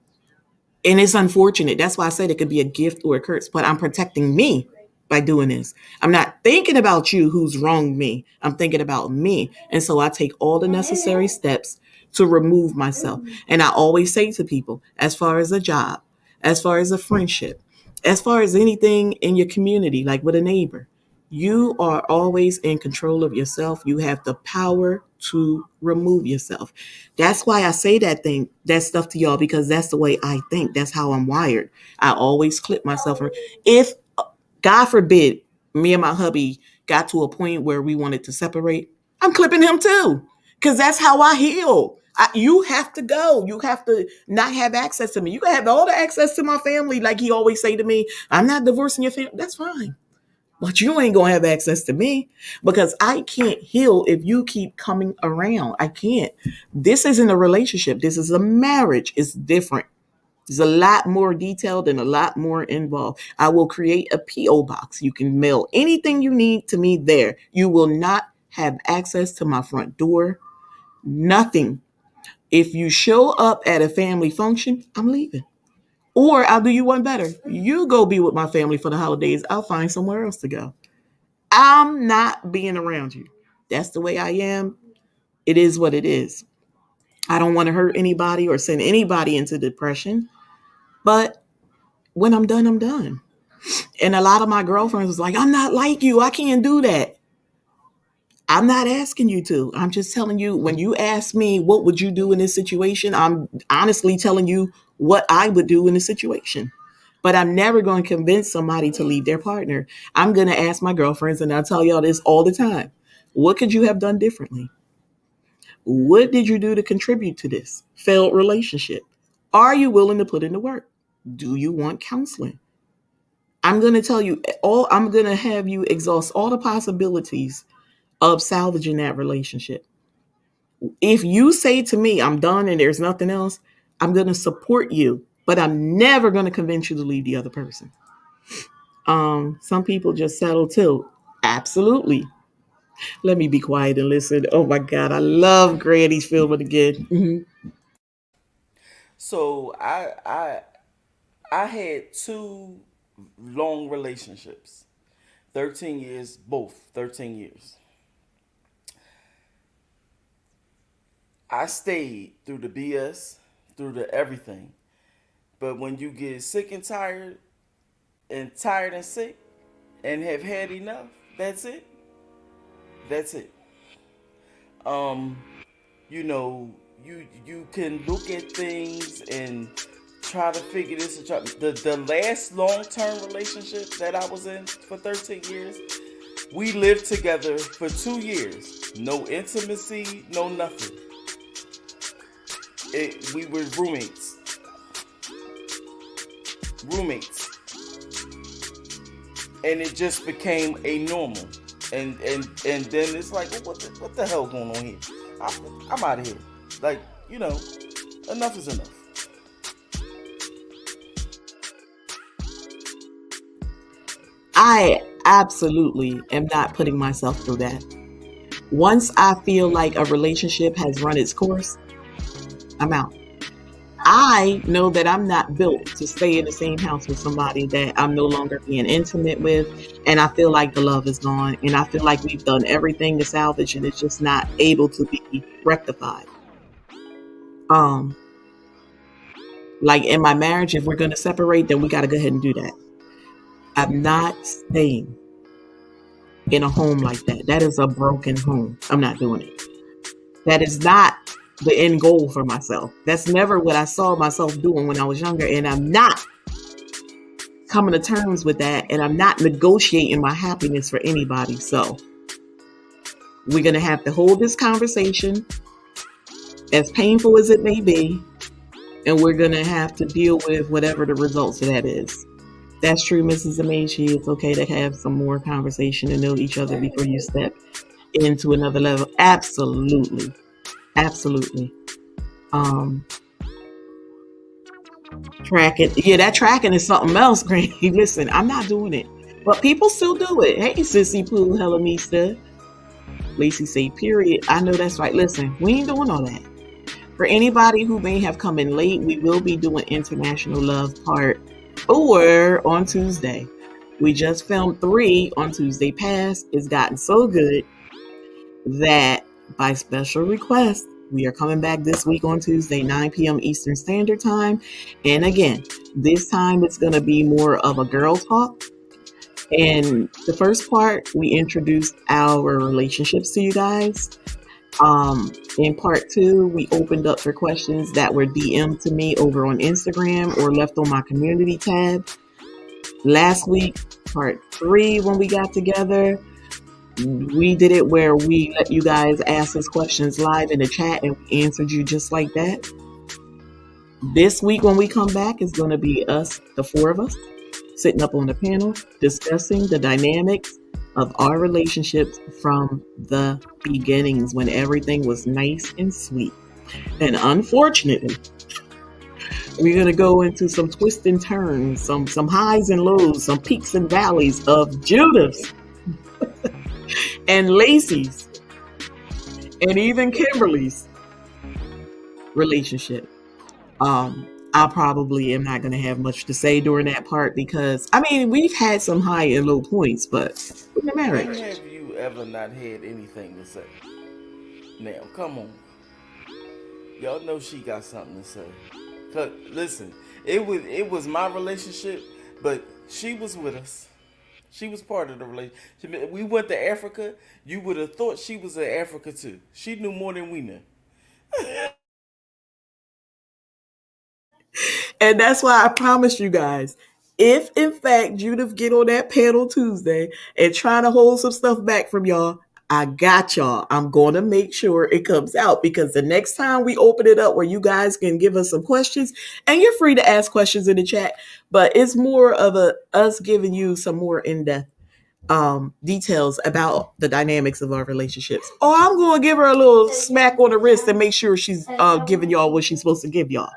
it's unfortunate. That's why I said it could be a gift or a curse, but I'm protecting me by doing this. I'm not thinking about you who's wronged me. I'm thinking about me. And so I take all the necessary steps to remove myself. And I always say to people, as far as a job, as far as a friendship, as far as anything in your community, like with a neighbor, you are always in control of yourself. You have the power to remove yourself. That's why I say that stuff to y'all, because that's the way I think. That's how I'm wired. I always clip myself. If, God forbid, me and my hubby got to a point where we wanted to separate, I'm clipping him too, because that's how I heal. You have to go. You have to not have access to me. You can have all the access to my family. Like he always say to me, I'm not divorcing your family. That's fine. But you ain't going to have access to me because I can't heal if you keep coming around. I can't. This isn't a relationship. This is a marriage. It's different. There's a lot more detailed and a lot more involved. I will create a P.O. box. You can mail anything you need to me there. You will not have access to my front door. Nothing. If you show up at a family function, I'm leaving. Or I'll do you one better. You go be with my family for the holidays. I'll find somewhere else to go. I'm not being around you. That's the way I am. It is what it is. I don't want to hurt anybody or send anybody into depression. But when I'm done, I'm done. And a lot of my girlfriends was like, I'm not like you. I can't do that. I'm not asking you to. I'm just telling you, when you ask me, what would you do in this situation? I'm honestly telling you what I would do in this situation. But I'm never going to convince somebody to leave their partner. I'm going to ask my girlfriends, and I tell y'all this all the time. What could you have done differently? What did you do to contribute to this failed relationship? Are you willing to put in the work? Do you want counseling? I'm going to tell you all, I'm going to have you exhaust all the possibilities of salvaging that relationship. If you say to me, I'm done and there's nothing else, I'm going to support you, but I'm never going to convince you to leave the other person. Some people just settle too. Absolutely. Let me be quiet and listen. Oh my God, I love Granny's filming again. So I had two long relationships. 13 years, both 13 years. I stayed through the BS, through the everything. But when you get sick and tired and sick and have had enough, that's it. That's it. Um, you know, you can look at things and try to figure this and try. The last long term relationship that I was in for 13 years, we lived together for 2 years. No intimacy, no nothing. We were roommates. Roommates. And it just became a normal. And then it's like, well, what the hell going on here? I'm out of here. Like, enough is enough. I absolutely am not putting myself through that. Once I feel like a relationship has run its course, I'm out. I know that I'm not built to stay in the same house with somebody that I'm no longer being intimate with, and I feel like the love is gone, and I feel like we've done everything to salvage, and it's just not able to be rectified. Like in my marriage, if we're going to separate, then we got to go ahead and do that. I'm not staying in a home like that. That is a broken home. I'm not doing it. That is not the end goal for myself. That's never what I saw myself doing when I was younger. And I'm not coming to terms with that. And I'm not negotiating my happiness for anybody. So we're going to have to hold this conversation, as painful as it may be. And we're going to have to deal with whatever the results of that is. That's true, MrsAmaechi. It's okay to have some more conversation and know each other before you step into another level. Absolutely. Absolutely. Tracking. Yeah, that tracking is something else, Granny. Listen, I'm not doing it. But people still do it. Hey, Sissy Pooh, Hellamista. Lacey say, period. I know that's right. Listen, we ain't doing all that. For anybody who may have come in late, we will be doing International Love Part 4 on Tuesday. We just filmed 3 on Tuesday past. It's gotten so good that by special request, we are coming back this week on Tuesday, 9 p.m. Eastern Standard Time. And again, this time it's going to be more of a girl talk. And the first part, we introduced our relationships to you guys. In part 2, we opened up for questions that were DM'd to me over on Instagram or left on my community tab. Last week, part 3, when we got together, we did it where we let you guys ask us questions live in the chat and we answered you just like that. This week, when we come back, it's going to be us, the 4 of us, sitting up on the panel, discussing the dynamics of our relationships from the beginnings, when everything was nice and sweet. And unfortunately, we're going to go into some twists and turns, some highs and lows, some peaks and valleys of Judith's and Lacey's and even Kimberly's relationship. I probably am not going to have much to say during that part because, I mean, we've had some high and low points, but in the marriage. When have you ever not had anything to say? Now, come on. Y'all know she got something to say. Listen, It was my relationship, but she was with us. She was part of the relationship. We went to Africa. You would have thought she was in Africa too. She knew more than we knew. And that's why I promised you guys, if in fact Judith get on that panel Tuesday and trying to hold some stuff back from y'all, I got y'all. I'm going to make sure it comes out, because the next time we open it up where you guys can give us some questions, and you're free to ask questions in the chat, but it's more of a us giving you some more in-depth details about the dynamics of our relationships. Or I'm going to give her a little smack on the wrist and make sure she's giving y'all what she's supposed to give y'all.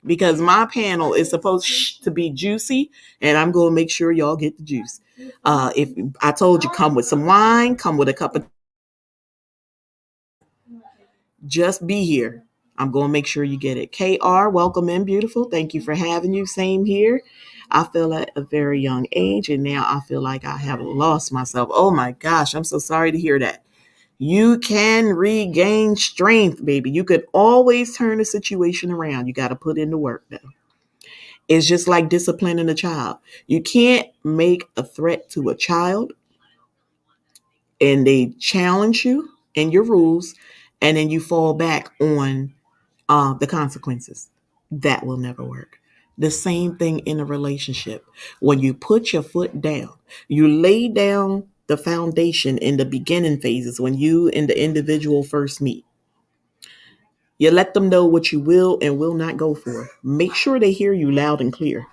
Because my panel is supposed to be juicy, and I'm going to make sure y'all get the juice. If I told you, come with some wine, come with a cup of, just be here. I'm going to make sure you get it. KR, welcome in, beautiful. Thank you for having you. Same here. I feel at a very young age, and now I feel like I have lost myself. Oh my gosh, I'm so sorry to hear that. You can regain strength, baby. You could always turn the situation around. You got to put in the work, though. It's just like disciplining a child. You can't make a threat to a child and they challenge you and your rules, and then you fall back on the consequences. That will never work. The same thing in a relationship. When you put your foot down, you lay down the foundation in the beginning phases when you and the individual first meet. You let them know what you will and will not go for. Make sure they hear you loud and clear.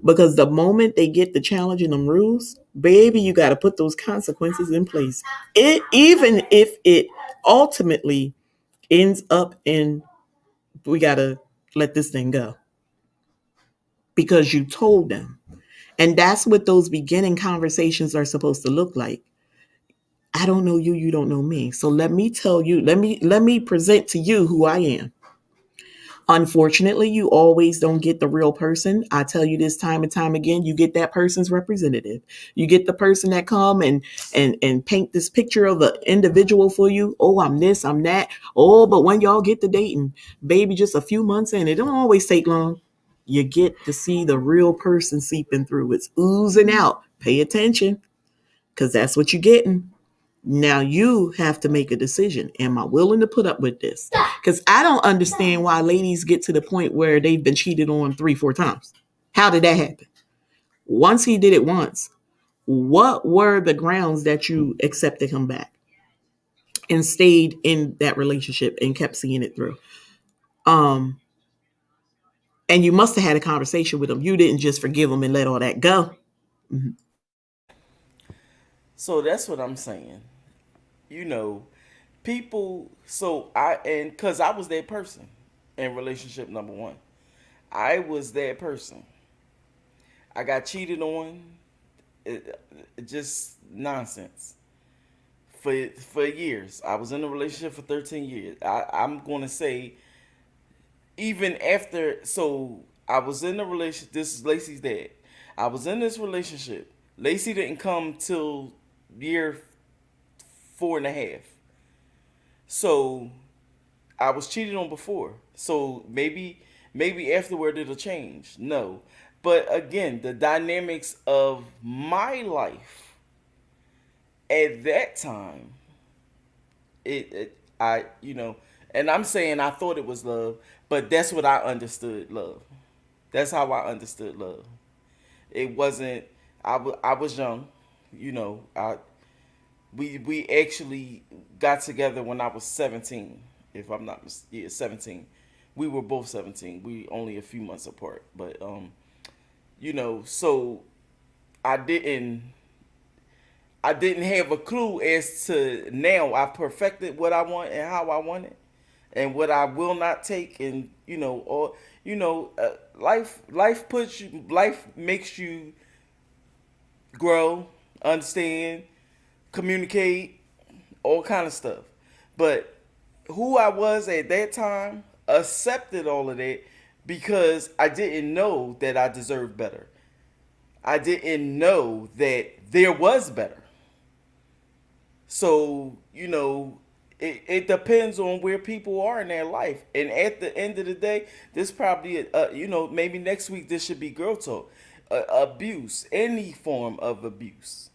Because the moment they get the challenge and them rules, baby, you got to put those consequences in place. Even if it ultimately ends up in, we got to let this thing go because you told them. And that's what those beginning conversations are supposed to look like. I don't know you, you don't know me. So let me tell you, let me present to you who I am. Unfortunately, you always don't get the real person. I tell you this time and time again, you get that person's representative. You get the person that come and paint this picture of an individual for you. Oh, I'm this, I'm that. Oh, but when y'all get to dating, baby, just a few months in, it don't always take long. You get to see the real person seeping through. It's oozing out. Pay attention, because that's what you're getting. Now you have to make a decision. Am I willing to put up with this? Because I don't understand why ladies get to the point where they've been cheated on 3-4 times. How did that happen? Once he did it once, what were the grounds that you accepted him back and stayed in that relationship and kept seeing it through? And you must have had a conversation with him. You didn't just forgive him and let all that go. So that's what I'm saying. You know, people. So and because I was that person in relationship number one, I was that person. I got cheated on. Just nonsense. For years, I was in a relationship for 13 years. I'm gonna say, even after. So I was in a relationship. This is Lacey's dad. I was in this relationship. Lacey didn't come till year 4.5. So I was cheated on before. So maybe afterward it'll change. No. But again, the dynamics of my life at that time, it I and I'm saying I thought it was love, but that's what I understood love. That's how I understood love. It wasn't. I was young, I we actually got together when I was 17, if I'm not 17. We were both 17. We only a few months apart, but so I didn't I didn't have a clue as to now I perfected what I want and how I want it and what I will not take, and life makes you grow, understand, communicate, all kind of stuff. But who I was at that time accepted all of that because I didn't know that I deserved better. I didn't know that there was better. So, it depends on where people are in their life. And at the end of the day, this probably, maybe next week this should be girl talk. Abuse, any form of abuse,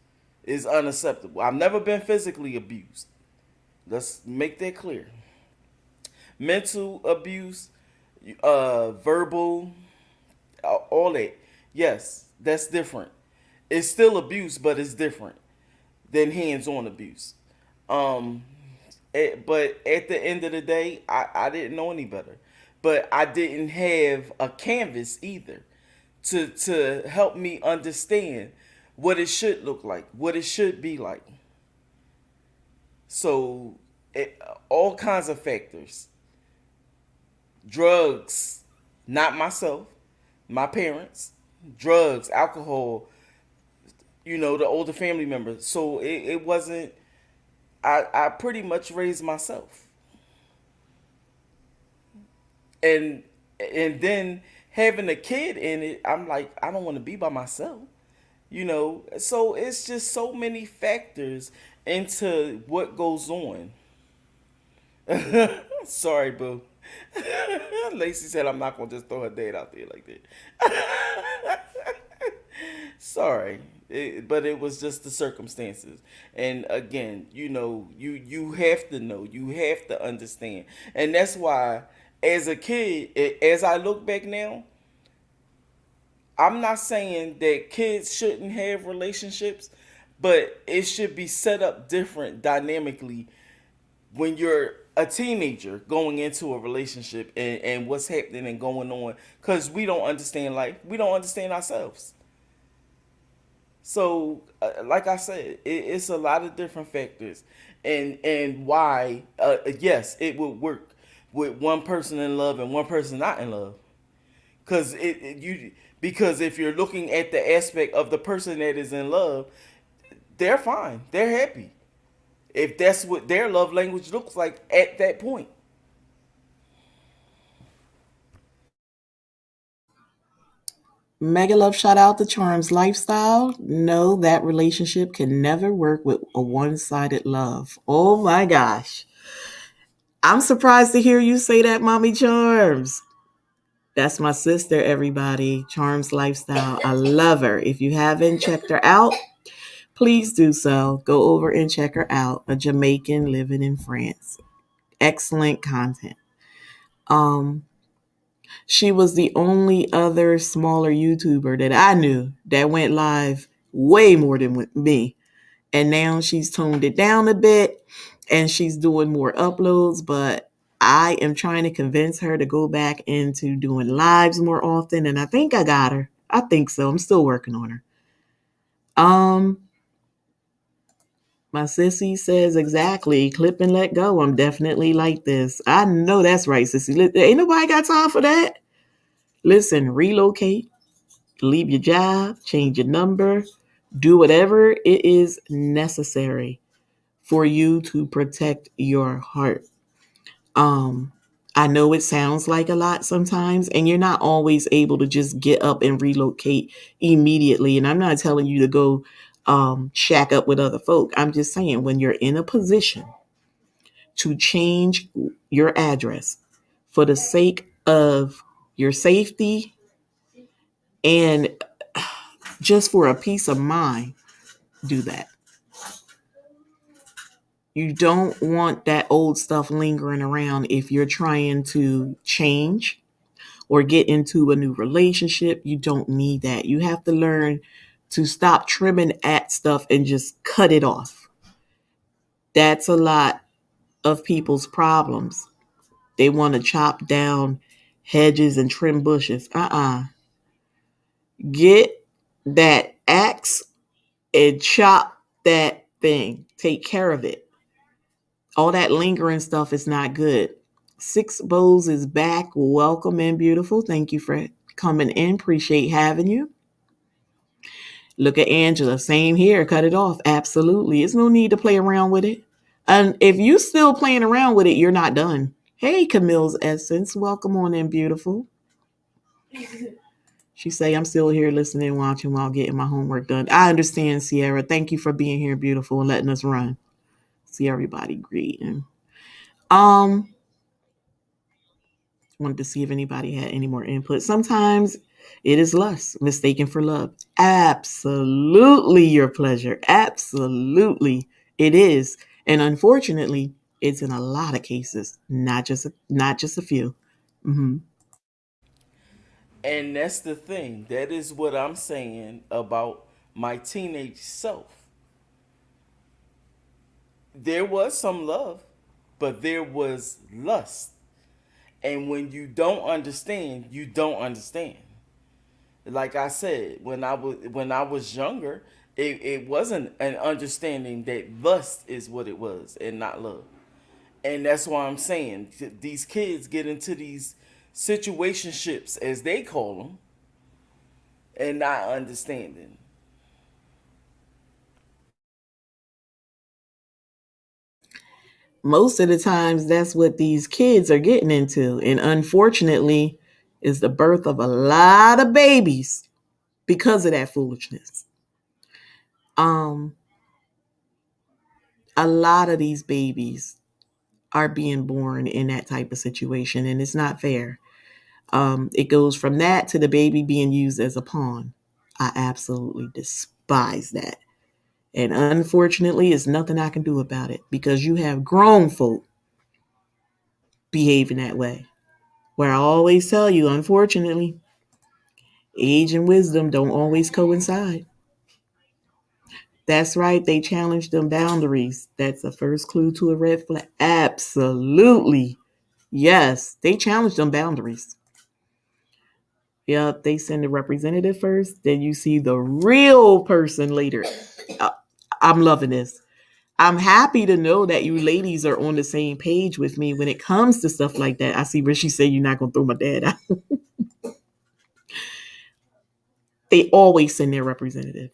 is unacceptable. I've never been physically abused. Let's make that clear. Mental abuse, verbal, all that. Yes, that's different. It's still abuse, but it's different than hands-on abuse. Um, but at the end of the day, I didn't know any better. But I didn't have a canvas either to help me understand what it should look like, what it should be like. So, all kinds of factors. Drugs, not myself, my parents, drugs, alcohol, the older family members. So it wasn't, I pretty much raised myself. And then having a kid in it, I'm like, I don't want to be by myself. So it's just so many factors into what goes on. Sorry, boo. Lacey said I'm not gonna just throw her date out there like that. Sorry, but it was just the circumstances. And again, you have to know, you have to understand, and that's why, as a kid, as I look back now, I'm not saying that kids shouldn't have relationships, but it should be set up different dynamically when you're a teenager going into a relationship, and what's happening and going on, because we don't understand life, we don't understand ourselves. So like I said, it's a lot of different factors, and why, yes, it would work with one person in love and one person not in love, because because if you're looking at the aspect of the person that is in love, they're fine, they're happy, if that's what their love language looks like at that point. Mega love shout out to Charms Lifestyle. No, that relationship can never work with a one sided love. Oh my gosh. I'm surprised to hear you say that, Mommy Charms. That's my sister, everybody. Charms Lifestyle. I love her. If you haven't checked her out, please do so. Go over and check her out. A Jamaican living in France. Excellent content. Um, she was the only other smaller YouTuber that I knew that went live way more than with me. And now she's toned it down a bit and she's doing more uploads, but I am trying to convince her to go back into doing lives more often, and I think I got her. I think so. I'm still working on her. Um my sissy says exactly, clip and let go. I'm definitely like this. I know that's right, sissy. Ain't nobody got time for that. Listen, relocate, leave your job, change your number, do whatever it is necessary for you to protect your heart. Um, I know it sounds like a lot sometimes, and you're not always able to just get up and relocate immediately. And I'm not telling you to go shack up with other folk. I'm just saying, when you're in a position to change your address for the sake of your safety and just for a peace of mind, do that. You don't want that old stuff lingering around if you're trying to change or get into a new relationship. You don't need that. You have to learn to stop trimming at stuff and just cut it off. That's a lot of people's problems. They want to chop down hedges and trim bushes. Get that axe and chop that thing. Take care of it. All that lingering stuff is not good. Six Bows is back. Welcome in, beautiful. Thank you for coming in. Appreciate having you. Look at Angela. Same here. Cut it off. Absolutely. There's no need to play around with it. And if you still playing around with it, you're not done. Hey, Camille's Essence. Welcome on in, beautiful. She say, I'm still here listening, watching while getting my homework done. I understand, Sierra. Thank you for being here, beautiful, and letting us run. See everybody greeting. Um, wanted to see if anybody had any more input. Sometimes it is lust, mistaken for love. Absolutely your pleasure. Absolutely it is. And unfortunately, it's in a lot of cases, not just a few. Hmm. And that's the thing. That is what I'm saying about my teenage self. There was some love, but there was lust. And when you don't understand, you don't understand. Like I said, when I was younger, it wasn't an understanding that lust is what it was and not love. And that's why I'm saying these kids get into these situationships, as they call them, and not understanding. Most of the times, that's what these kids are getting into. And unfortunately, is the birth of a lot of babies because of that foolishness. Um, a lot of these babies are being born in that type of situation, and it's not fair. It goes from that to the baby being used as a pawn. I absolutely despise that. And unfortunately, it's nothing I can do about it because you have grown folk behaving that way. Where I always tell you, unfortunately, age and wisdom don't always coincide. That's right, they challenge them boundaries. That's the first clue to a red flag. Absolutely. Yes, they challenge them boundaries. Yep, they send a representative first, then you see the real person later. Uh, I'm loving this. I'm happy to know that you ladies are on the same page with me when it comes to stuff like that. I see where she said you're not going to throw my dad out. They always send their representative.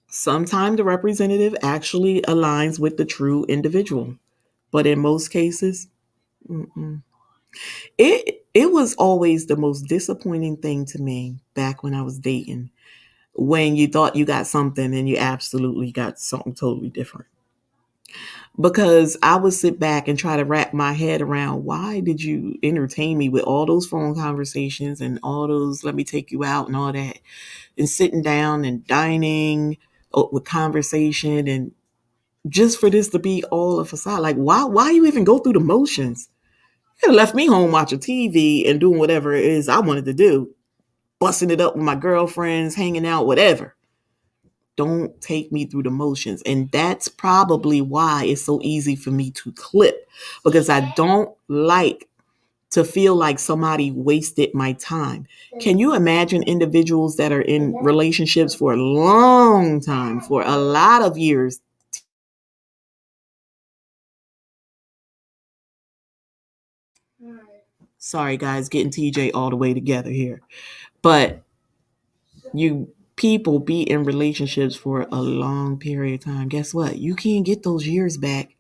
Sometimes the representative actually aligns with the true individual, but in most cases, mm-mm. It was always the most disappointing thing to me back when I was dating, when you thought you got something and you absolutely got something totally different. Because I would sit back and try to wrap my head around, why did you entertain me with all those phone conversations and all those let me take you out and all that, and sitting down and dining with conversation, and just for this to be all a facade. Like, why you even go through the motions? You could have left me home watching TV and doing whatever it is I wanted to do, busting it up with my girlfriends, hanging out, whatever. Don't take me through the motions. And that's probably why it's so easy for me to clip, because I don't like to feel like somebody wasted my time. Can you imagine individuals that are in relationships for a long time, for a lot of years? Sorry, guys, getting TJ all the way together here. But you people be in relationships for a long period of time. Guess what? You can't get those years back.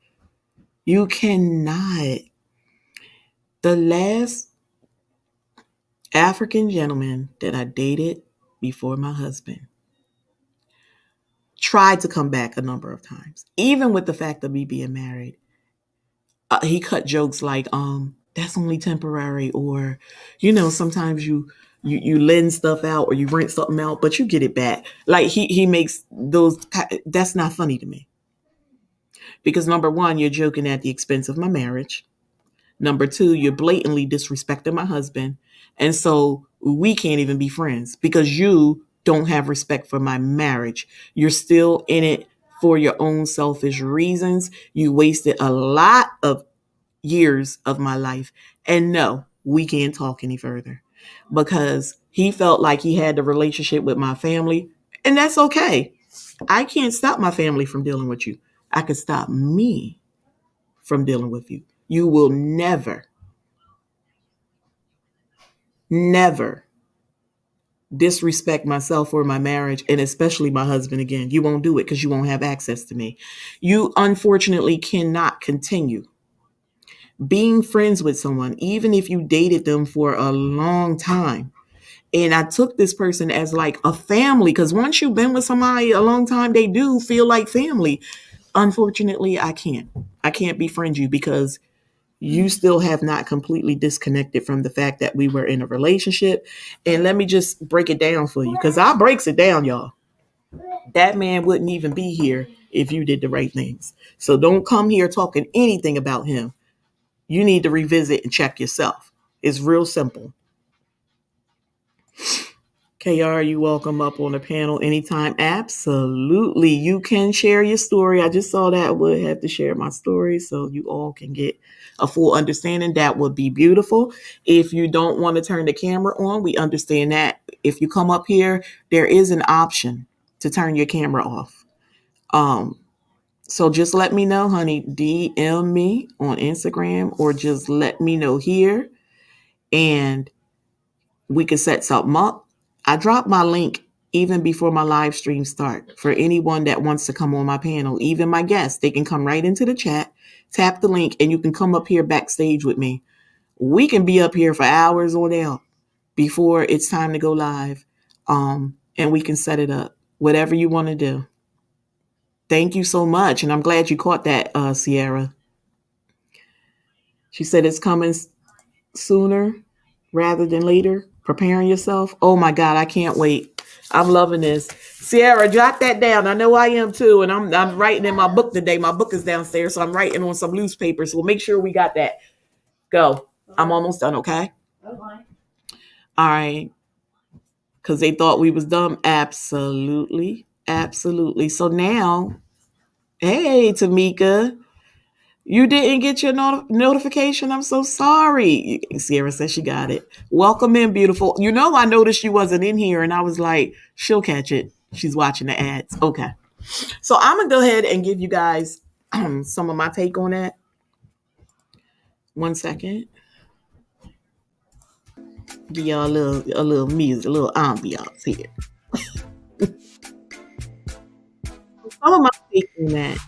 You cannot. The last African gentleman that I dated before my husband tried to come back a number of times, even with the fact of me being married. He cut jokes like, that's only temporary, or, sometimes you lend stuff out or you rent something out, but you get it back. Like he makes those. That's not funny to me, because number one, you're joking at the expense of my marriage. Number two, you're blatantly disrespecting my husband. And so we can't even be friends because you don't have respect for my marriage. You're still in it for your own selfish reasons. You wasted a lot of years of my life. And no, we can't talk any further because he felt like he had the relationship with my family. And that's okay. I can't stop my family from dealing with you. I can stop me from dealing with you. You will never, never disrespect myself or my marriage, and especially my husband again. You won't do it because you won't have access to me. You unfortunately cannot continue being friends with someone, even if you dated them for a long time. And I took this person as like a family, because once you've been with somebody a long time, they do feel like family. Unfortunately, I can't befriend you because you still have not completely disconnected from the fact that we were in a relationship. And let me just break it down for you, because I breaks it down, y'all. That man wouldn't even be here if you did the right things. So don't come here talking anything about him. You need to revisit and check yourself. It's real simple. Kha'yair, you welcome up on the panel anytime. Absolutely. You can share your story. I just saw that I would have to share my story so you all can get a full understanding. That would be beautiful. If you don't want to turn the camera on, we understand that. If you come up here, there is an option to turn your camera off. So just let me know, honey. DM me on Instagram or just let me know here and we can set something up. I dropped my link even before my live stream start for anyone that wants to come on my panel, even my guests. They can come right into the chat, tap the link, and you can come up here backstage with me. We can be up here for hours on out before it's time to go live, and we can set it up, whatever you want to do. Thank you so much, and I'm glad you caught that, Sierra. She said it's coming sooner rather than later. Preparing yourself. Oh my God, I can't wait. I'm loving this. Sierra, jot that down. I know I am too. And I'm writing in my book today. My book is downstairs, so I'm writing on some loose paper. So we'll make sure we got that. Go. I'm almost done, okay? Okay. All right. Because they thought we was dumb. Absolutely. Absolutely. So now, hey, Tamika. You didn't get your notification? I'm so sorry. Sierra says she got it. Welcome in, beautiful. You know, I noticed you wasn't in here, and I was like, she'll catch it. She's watching the ads. Okay. So I'm going to go ahead and give you guys some of my take on that. 1 second. Give y'all a little music, a little ambiance here. Some of my take on that.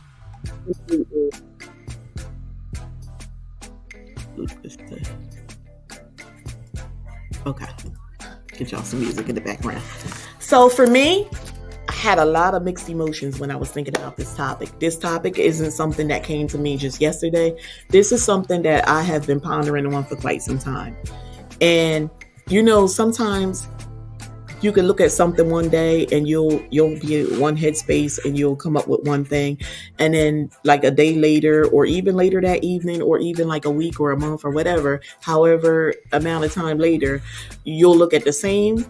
Okay. Get y'all some music in the background. So for me, I had a lot of mixed emotions when I was thinking about this topic. This topic isn't something that came to me just yesterday. This is something that I have been pondering on for quite some time. And, you know, sometimes you can look at something one day and you'll be in one headspace and you'll come up with one thing. And then like a day later or even later that evening or even like a week or a month or whatever, however amount of time later, you'll look at the same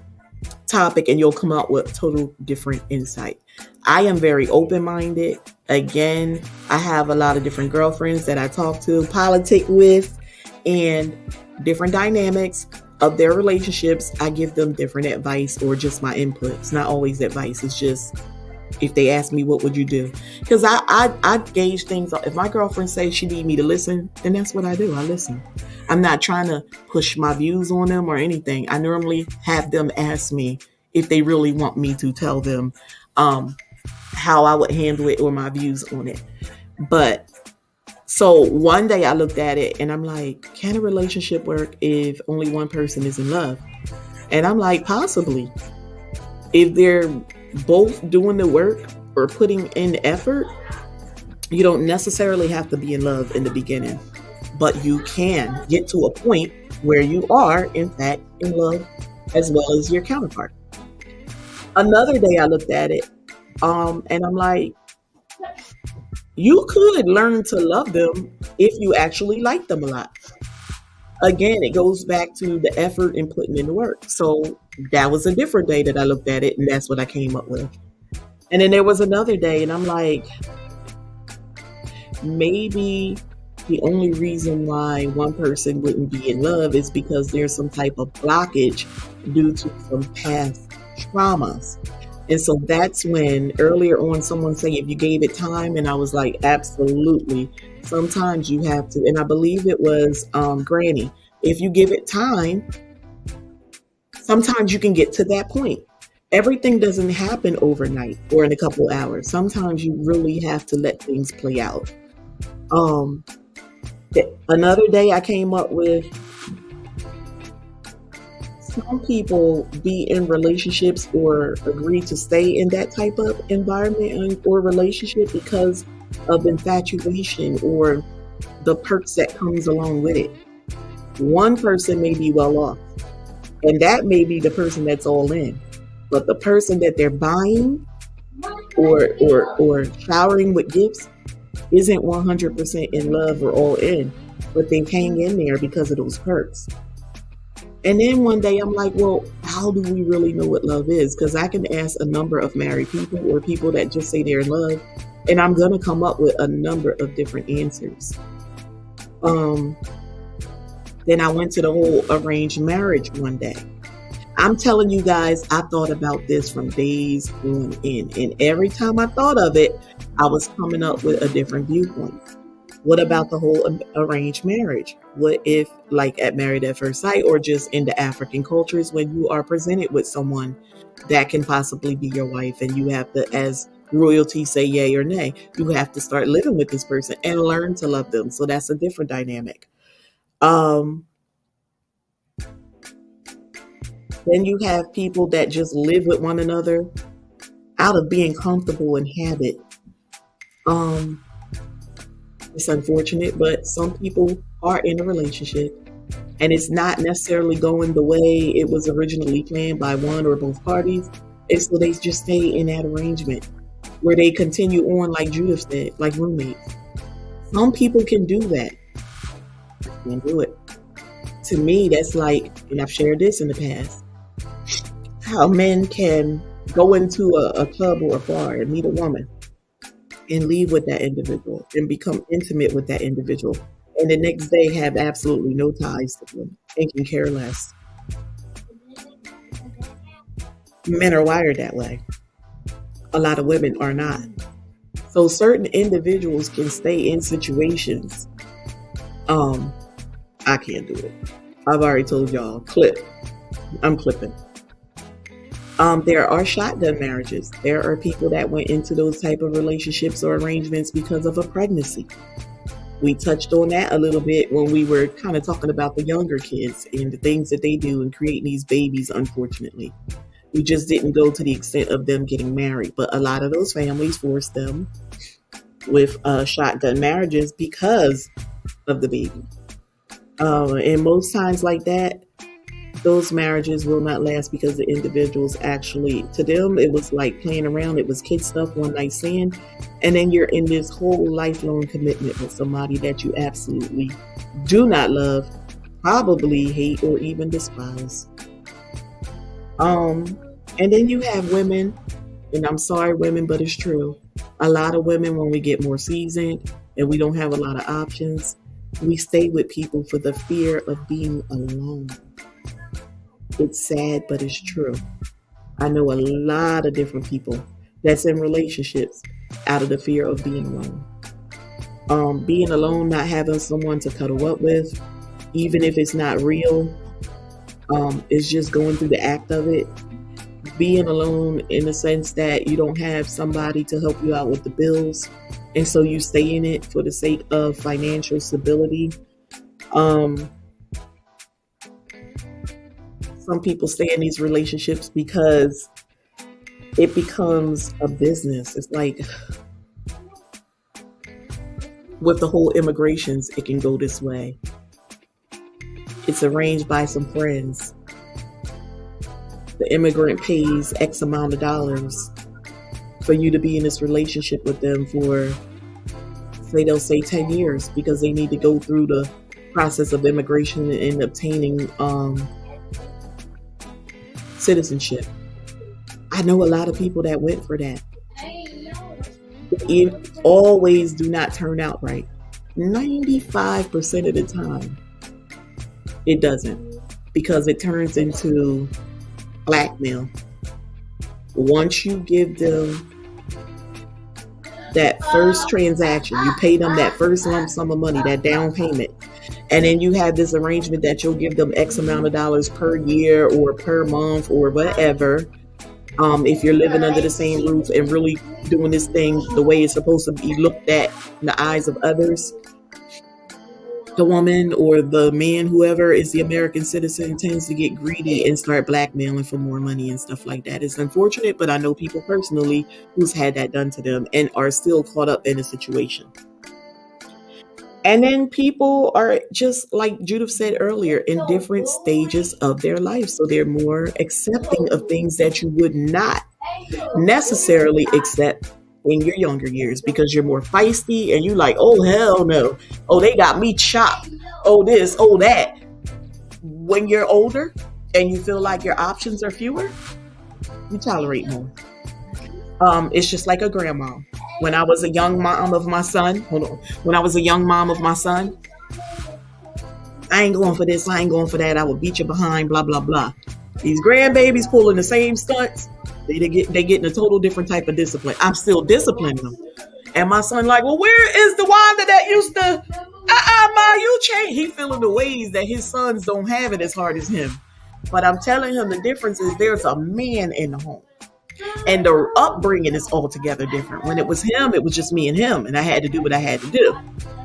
topic and you'll come out with total different insight. I am very open-minded. Again, I have a lot of different girlfriends that I talk to, politic with, and different dynamics of their relationships. I give them different advice or just my input. It's not always advice. It's just if they ask me, what would you do? Because I gauge things. If my girlfriend says she need me to listen, then that's what I do. I listen. I'm not trying to push my views on them or anything. I normally have them ask me if they really want me to tell them how I would handle it or my views on it. But so one day I looked at it and I'm like, can a relationship work if only one person is in love? And I'm like, possibly. If they're both doing the work or putting in effort, you don't necessarily have to be in love in the beginning, but you can get to a point where you are, in fact, in love as well as your counterpart. Another day I looked at it and I'm like, you could learn to love them if you actually like them a lot. Again, it goes back to the effort and putting in the work. So that was a different day that I looked at it, and that's what I came up with. And then there was another day, and I'm like, maybe the only reason why one person wouldn't be in love is because there's some type of blockage due to some past traumas. And so that's when earlier on someone said, if you gave it time, and I was like, absolutely. Sometimes you have to, and I believe it was Granny. If you give it time, sometimes you can get to that point. Everything doesn't happen overnight or in a couple hours. Sometimes you really have to let things play out. Another day I came up with, some people be in relationships or agree to stay in that type of environment or relationship because of infatuation or the perks that comes along with it. One person may be well off, and that may be the person that's all in. But the person that they're buying or showering with gifts isn't 100% in love or all in, but they hang in there because of those perks. And then one day I'm like, well, how do we really know what love is? Because I can ask a number of married people or people that just say they're in love, and I'm going to come up with a number of different answers. Then I went to the whole arranged marriage one day. I'm telling you guys, I thought about this from days on end. And every time I thought of it, I was coming up with a different viewpoint. What about the whole arranged marriage? What if, like at Married at First Sight, or just in the African cultures, when you are presented with someone that can possibly be your wife, and you have to, as royalty, say yay or nay, you have to start living with this person and learn to love them. So that's a different dynamic. Then you have people that just live with one another out of being comfortable in habit. It's unfortunate, but some people are in a relationship and it's not necessarily going the way it was originally planned by one or both parties. And so they just stay in that arrangement where they continue on, like Judith said, like roommates. Some people can do that. I can't do it. To me, that's like, and I've shared this in the past, how men can go into a club or a bar and meet a woman and leave with that individual and become intimate with that individual, and the next day have absolutely no ties to them and can care less. Men are wired that way. A lot of women are not. So certain individuals can stay in situations. I can't do it. I've already told y'all, clip. I'm clipping. There are shotgun marriages. There are people that went into those type of relationships or arrangements because of a pregnancy. We touched on that a little bit when we were kind of talking about the younger kids and the things that they do in creating these babies, unfortunately. We just didn't go to the extent of them getting married, but a lot of those families forced them with shotgun marriages because of the baby. And most times like that, those marriages will not last because the individuals actually, to them, it was like playing around. It was kid stuff, one night stand. And then you're in this whole lifelong commitment with somebody that you absolutely do not love, probably hate, or even despise. And then you have women, and I'm sorry, women, but it's true. A lot of women, when we get more seasoned and we don't have a lot of options, we stay with people for the fear of being alone. It's sad, but it's true. I know a lot of different people that's in relationships out of the fear of being alone. Being alone, not having someone to cuddle up with, even if it's not real, it's just going through the act of it. Being alone in the sense that you don't have somebody to help you out with the bills, and so you stay in it for the sake of financial stability. Some people stay in these relationships because it becomes a business. It's like with the whole immigrations, it can go this way. It's arranged by some friends. The immigrant pays X amount of dollars for you to be in this relationship with them for, they'll say 10 years, because they need to go through the process of immigration and obtaining citizenship. I know a lot of people that went for that. It always do not turn out right. 95% of the time, it doesn't, because it turns into blackmail. Once you give them that first transaction, you pay them that first lump sum of money, that down payment, and then you have this arrangement that you'll give them X amount of dollars per year or per month or whatever. If you're living under the same roof and really doing this thing the way it's supposed to be looked at in the eyes of others, the woman or the man, whoever is the American citizen, tends to get greedy and start blackmailing for more money and stuff like that. It's unfortunate, but I know people personally who's had that done to them and are still caught up in a situation. And then people are just like Judith said earlier in different stages of their life. So they're more accepting of things that you would not necessarily accept in your younger years because you're more feisty and you like, oh, hell no. Oh, they got me chopped. Oh, this, oh, that. When you're older and you feel like your options are fewer, you tolerate more. It's just like a grandma. When I was a young mom of my son, when I was a young mom of my son, I ain't going for this, I ain't going for that, I will beat you behind, blah, blah, blah. These grandbabies pulling the same stunts, they getting a total different type of discipline. I'm still disciplining them. And my son like, well, where is the Wanda that used to, Ma, you change. He feeling the ways that his sons don't have it as hard as him. But I'm telling him the difference is there's a man in the home. And the upbringing is altogether different. When it was him, it was just me and him, and I had to do what I had to do.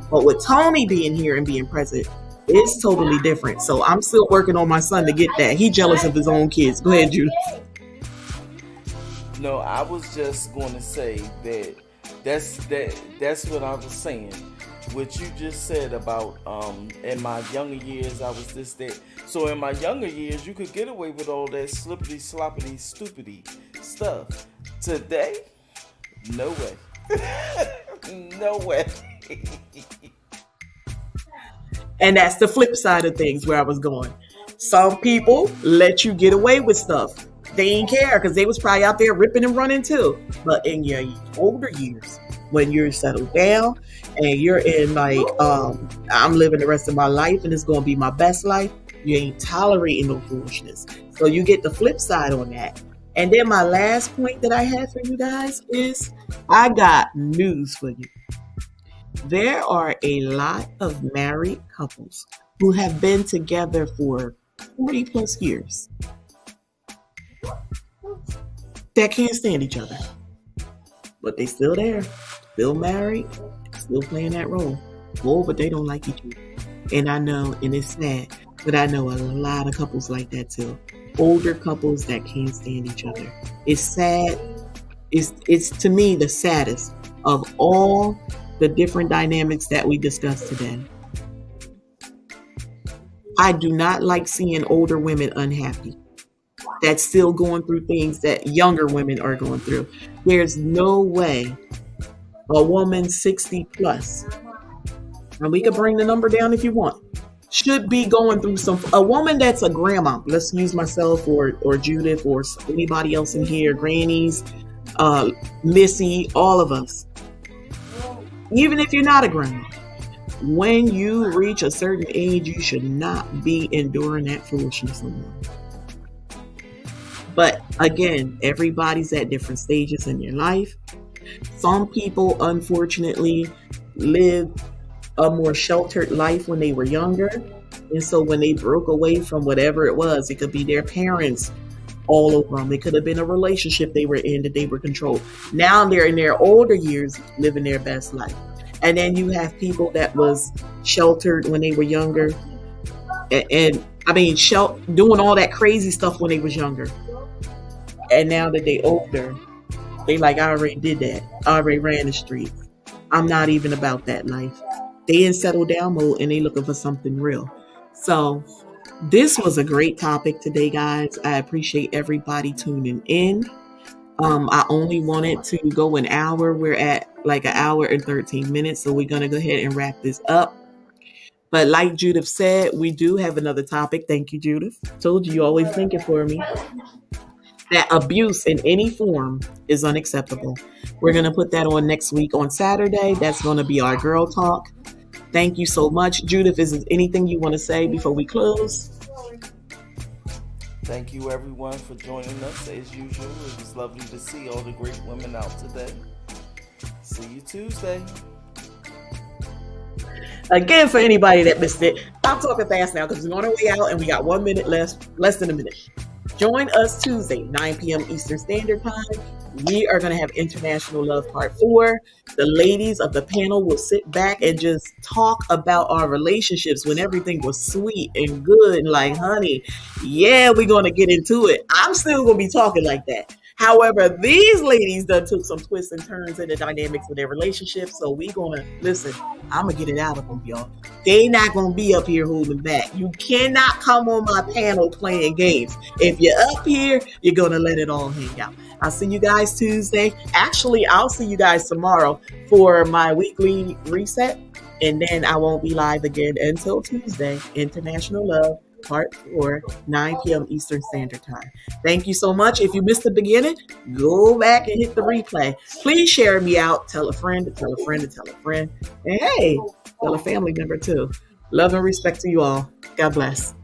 But with Tony being here and being present, it's totally different. So I'm still working on my son to get that. He jealous of his own kids. Go ahead, Judith. No, I was just going to say that's what I was saying. What you just said about in my younger years I was this, that. So in my younger years you could get away with all that slippity sloppity stupidity stuff. Today, no way. No way. And that's the flip side of things where I was going. Some people let you get away with stuff. They ain't care because they was probably out there ripping and running too. But in your older years, when you're settled down and you're in like, I'm living the rest of my life and it's going to be my best life, you ain't tolerating no foolishness. So you get the flip side on that. And then my last point that I have for you guys is I got news for you. There are a lot of married couples who have been together for 40 plus years that can't stand each other. But they still there, still married, still playing that role. Oh, but they don't like each other. And I know, and it's sad, but I know a lot of couples like that too. Older couples that can't stand each other. It's sad. It's to me the saddest of all the different dynamics that we discussed today. I do not like seeing older women unhappy. That's still going through things that younger women are going through. There's no way a woman 60 plus, and we could bring the number down if you want, should be going through a woman that's a grandma. Let's use myself or Judith or anybody else in here, grannies, Missy, all of us. Even if you're not a grandma, when you reach a certain age, you should not be enduring that foolishness anymore. But again, everybody's at different stages in their life. Some people, unfortunately, live a more sheltered life when they were younger. And so when they broke away from whatever it was, it could be their parents all over them. It could have been a relationship they were in that they were controlled. Now they're in their older years living their best life. And then you have people that was sheltered when they were younger. And I mean, doing all that crazy stuff when they was younger. And now that they older, they like, I already did that. I already ran the streets. I'm not even about that life. They in settle down mode and they looking for something real. So this was a great topic today, guys. I appreciate everybody tuning in. I only wanted to go an hour. We're at like an hour and 13 minutes. So we're going to go ahead and wrap this up. But like Judith said, we do have another topic. Thank you, Judith. Told you always thinking for me. That abuse in any form is unacceptable. We're going to put that on next week on Saturday. That's going to be our girl talk. Thank you so much. Judith, is there anything you want to say before we close? Thank you, everyone, for joining us. As usual, it was lovely to see all the great women out today. See you Tuesday. Again, for anybody that missed it, I'm talking fast now because we're on our way out and we got 1 minute left, less than a minute. Join us Tuesday, 9 p.m. Eastern Standard Time. We are going to have International Love Part 4. The ladies of the panel will sit back and just talk about our relationships when everything was sweet and good and like, honey, yeah, we're going to get into it. I'm still going to be talking like that. However, these ladies done took some twists and turns in the dynamics of their relationship. So we gonna listen. I'm gonna get it out of them, y'all. They not gonna be up here holding back. You cannot come on my panel playing games. If you're up here, you're gonna let it all hang out. I'll see you guys Tuesday. Actually, I'll see you guys tomorrow for my weekly reset. And then I won't be live again until Tuesday. International Love, Part 4, 9 p.m. Eastern Standard Time. Thank you so much. If you missed the beginning, go back and hit the replay. Please share me out. Tell a friend to tell a friend to tell a friend. And hey, tell a family member too. Love and respect to you all. God bless.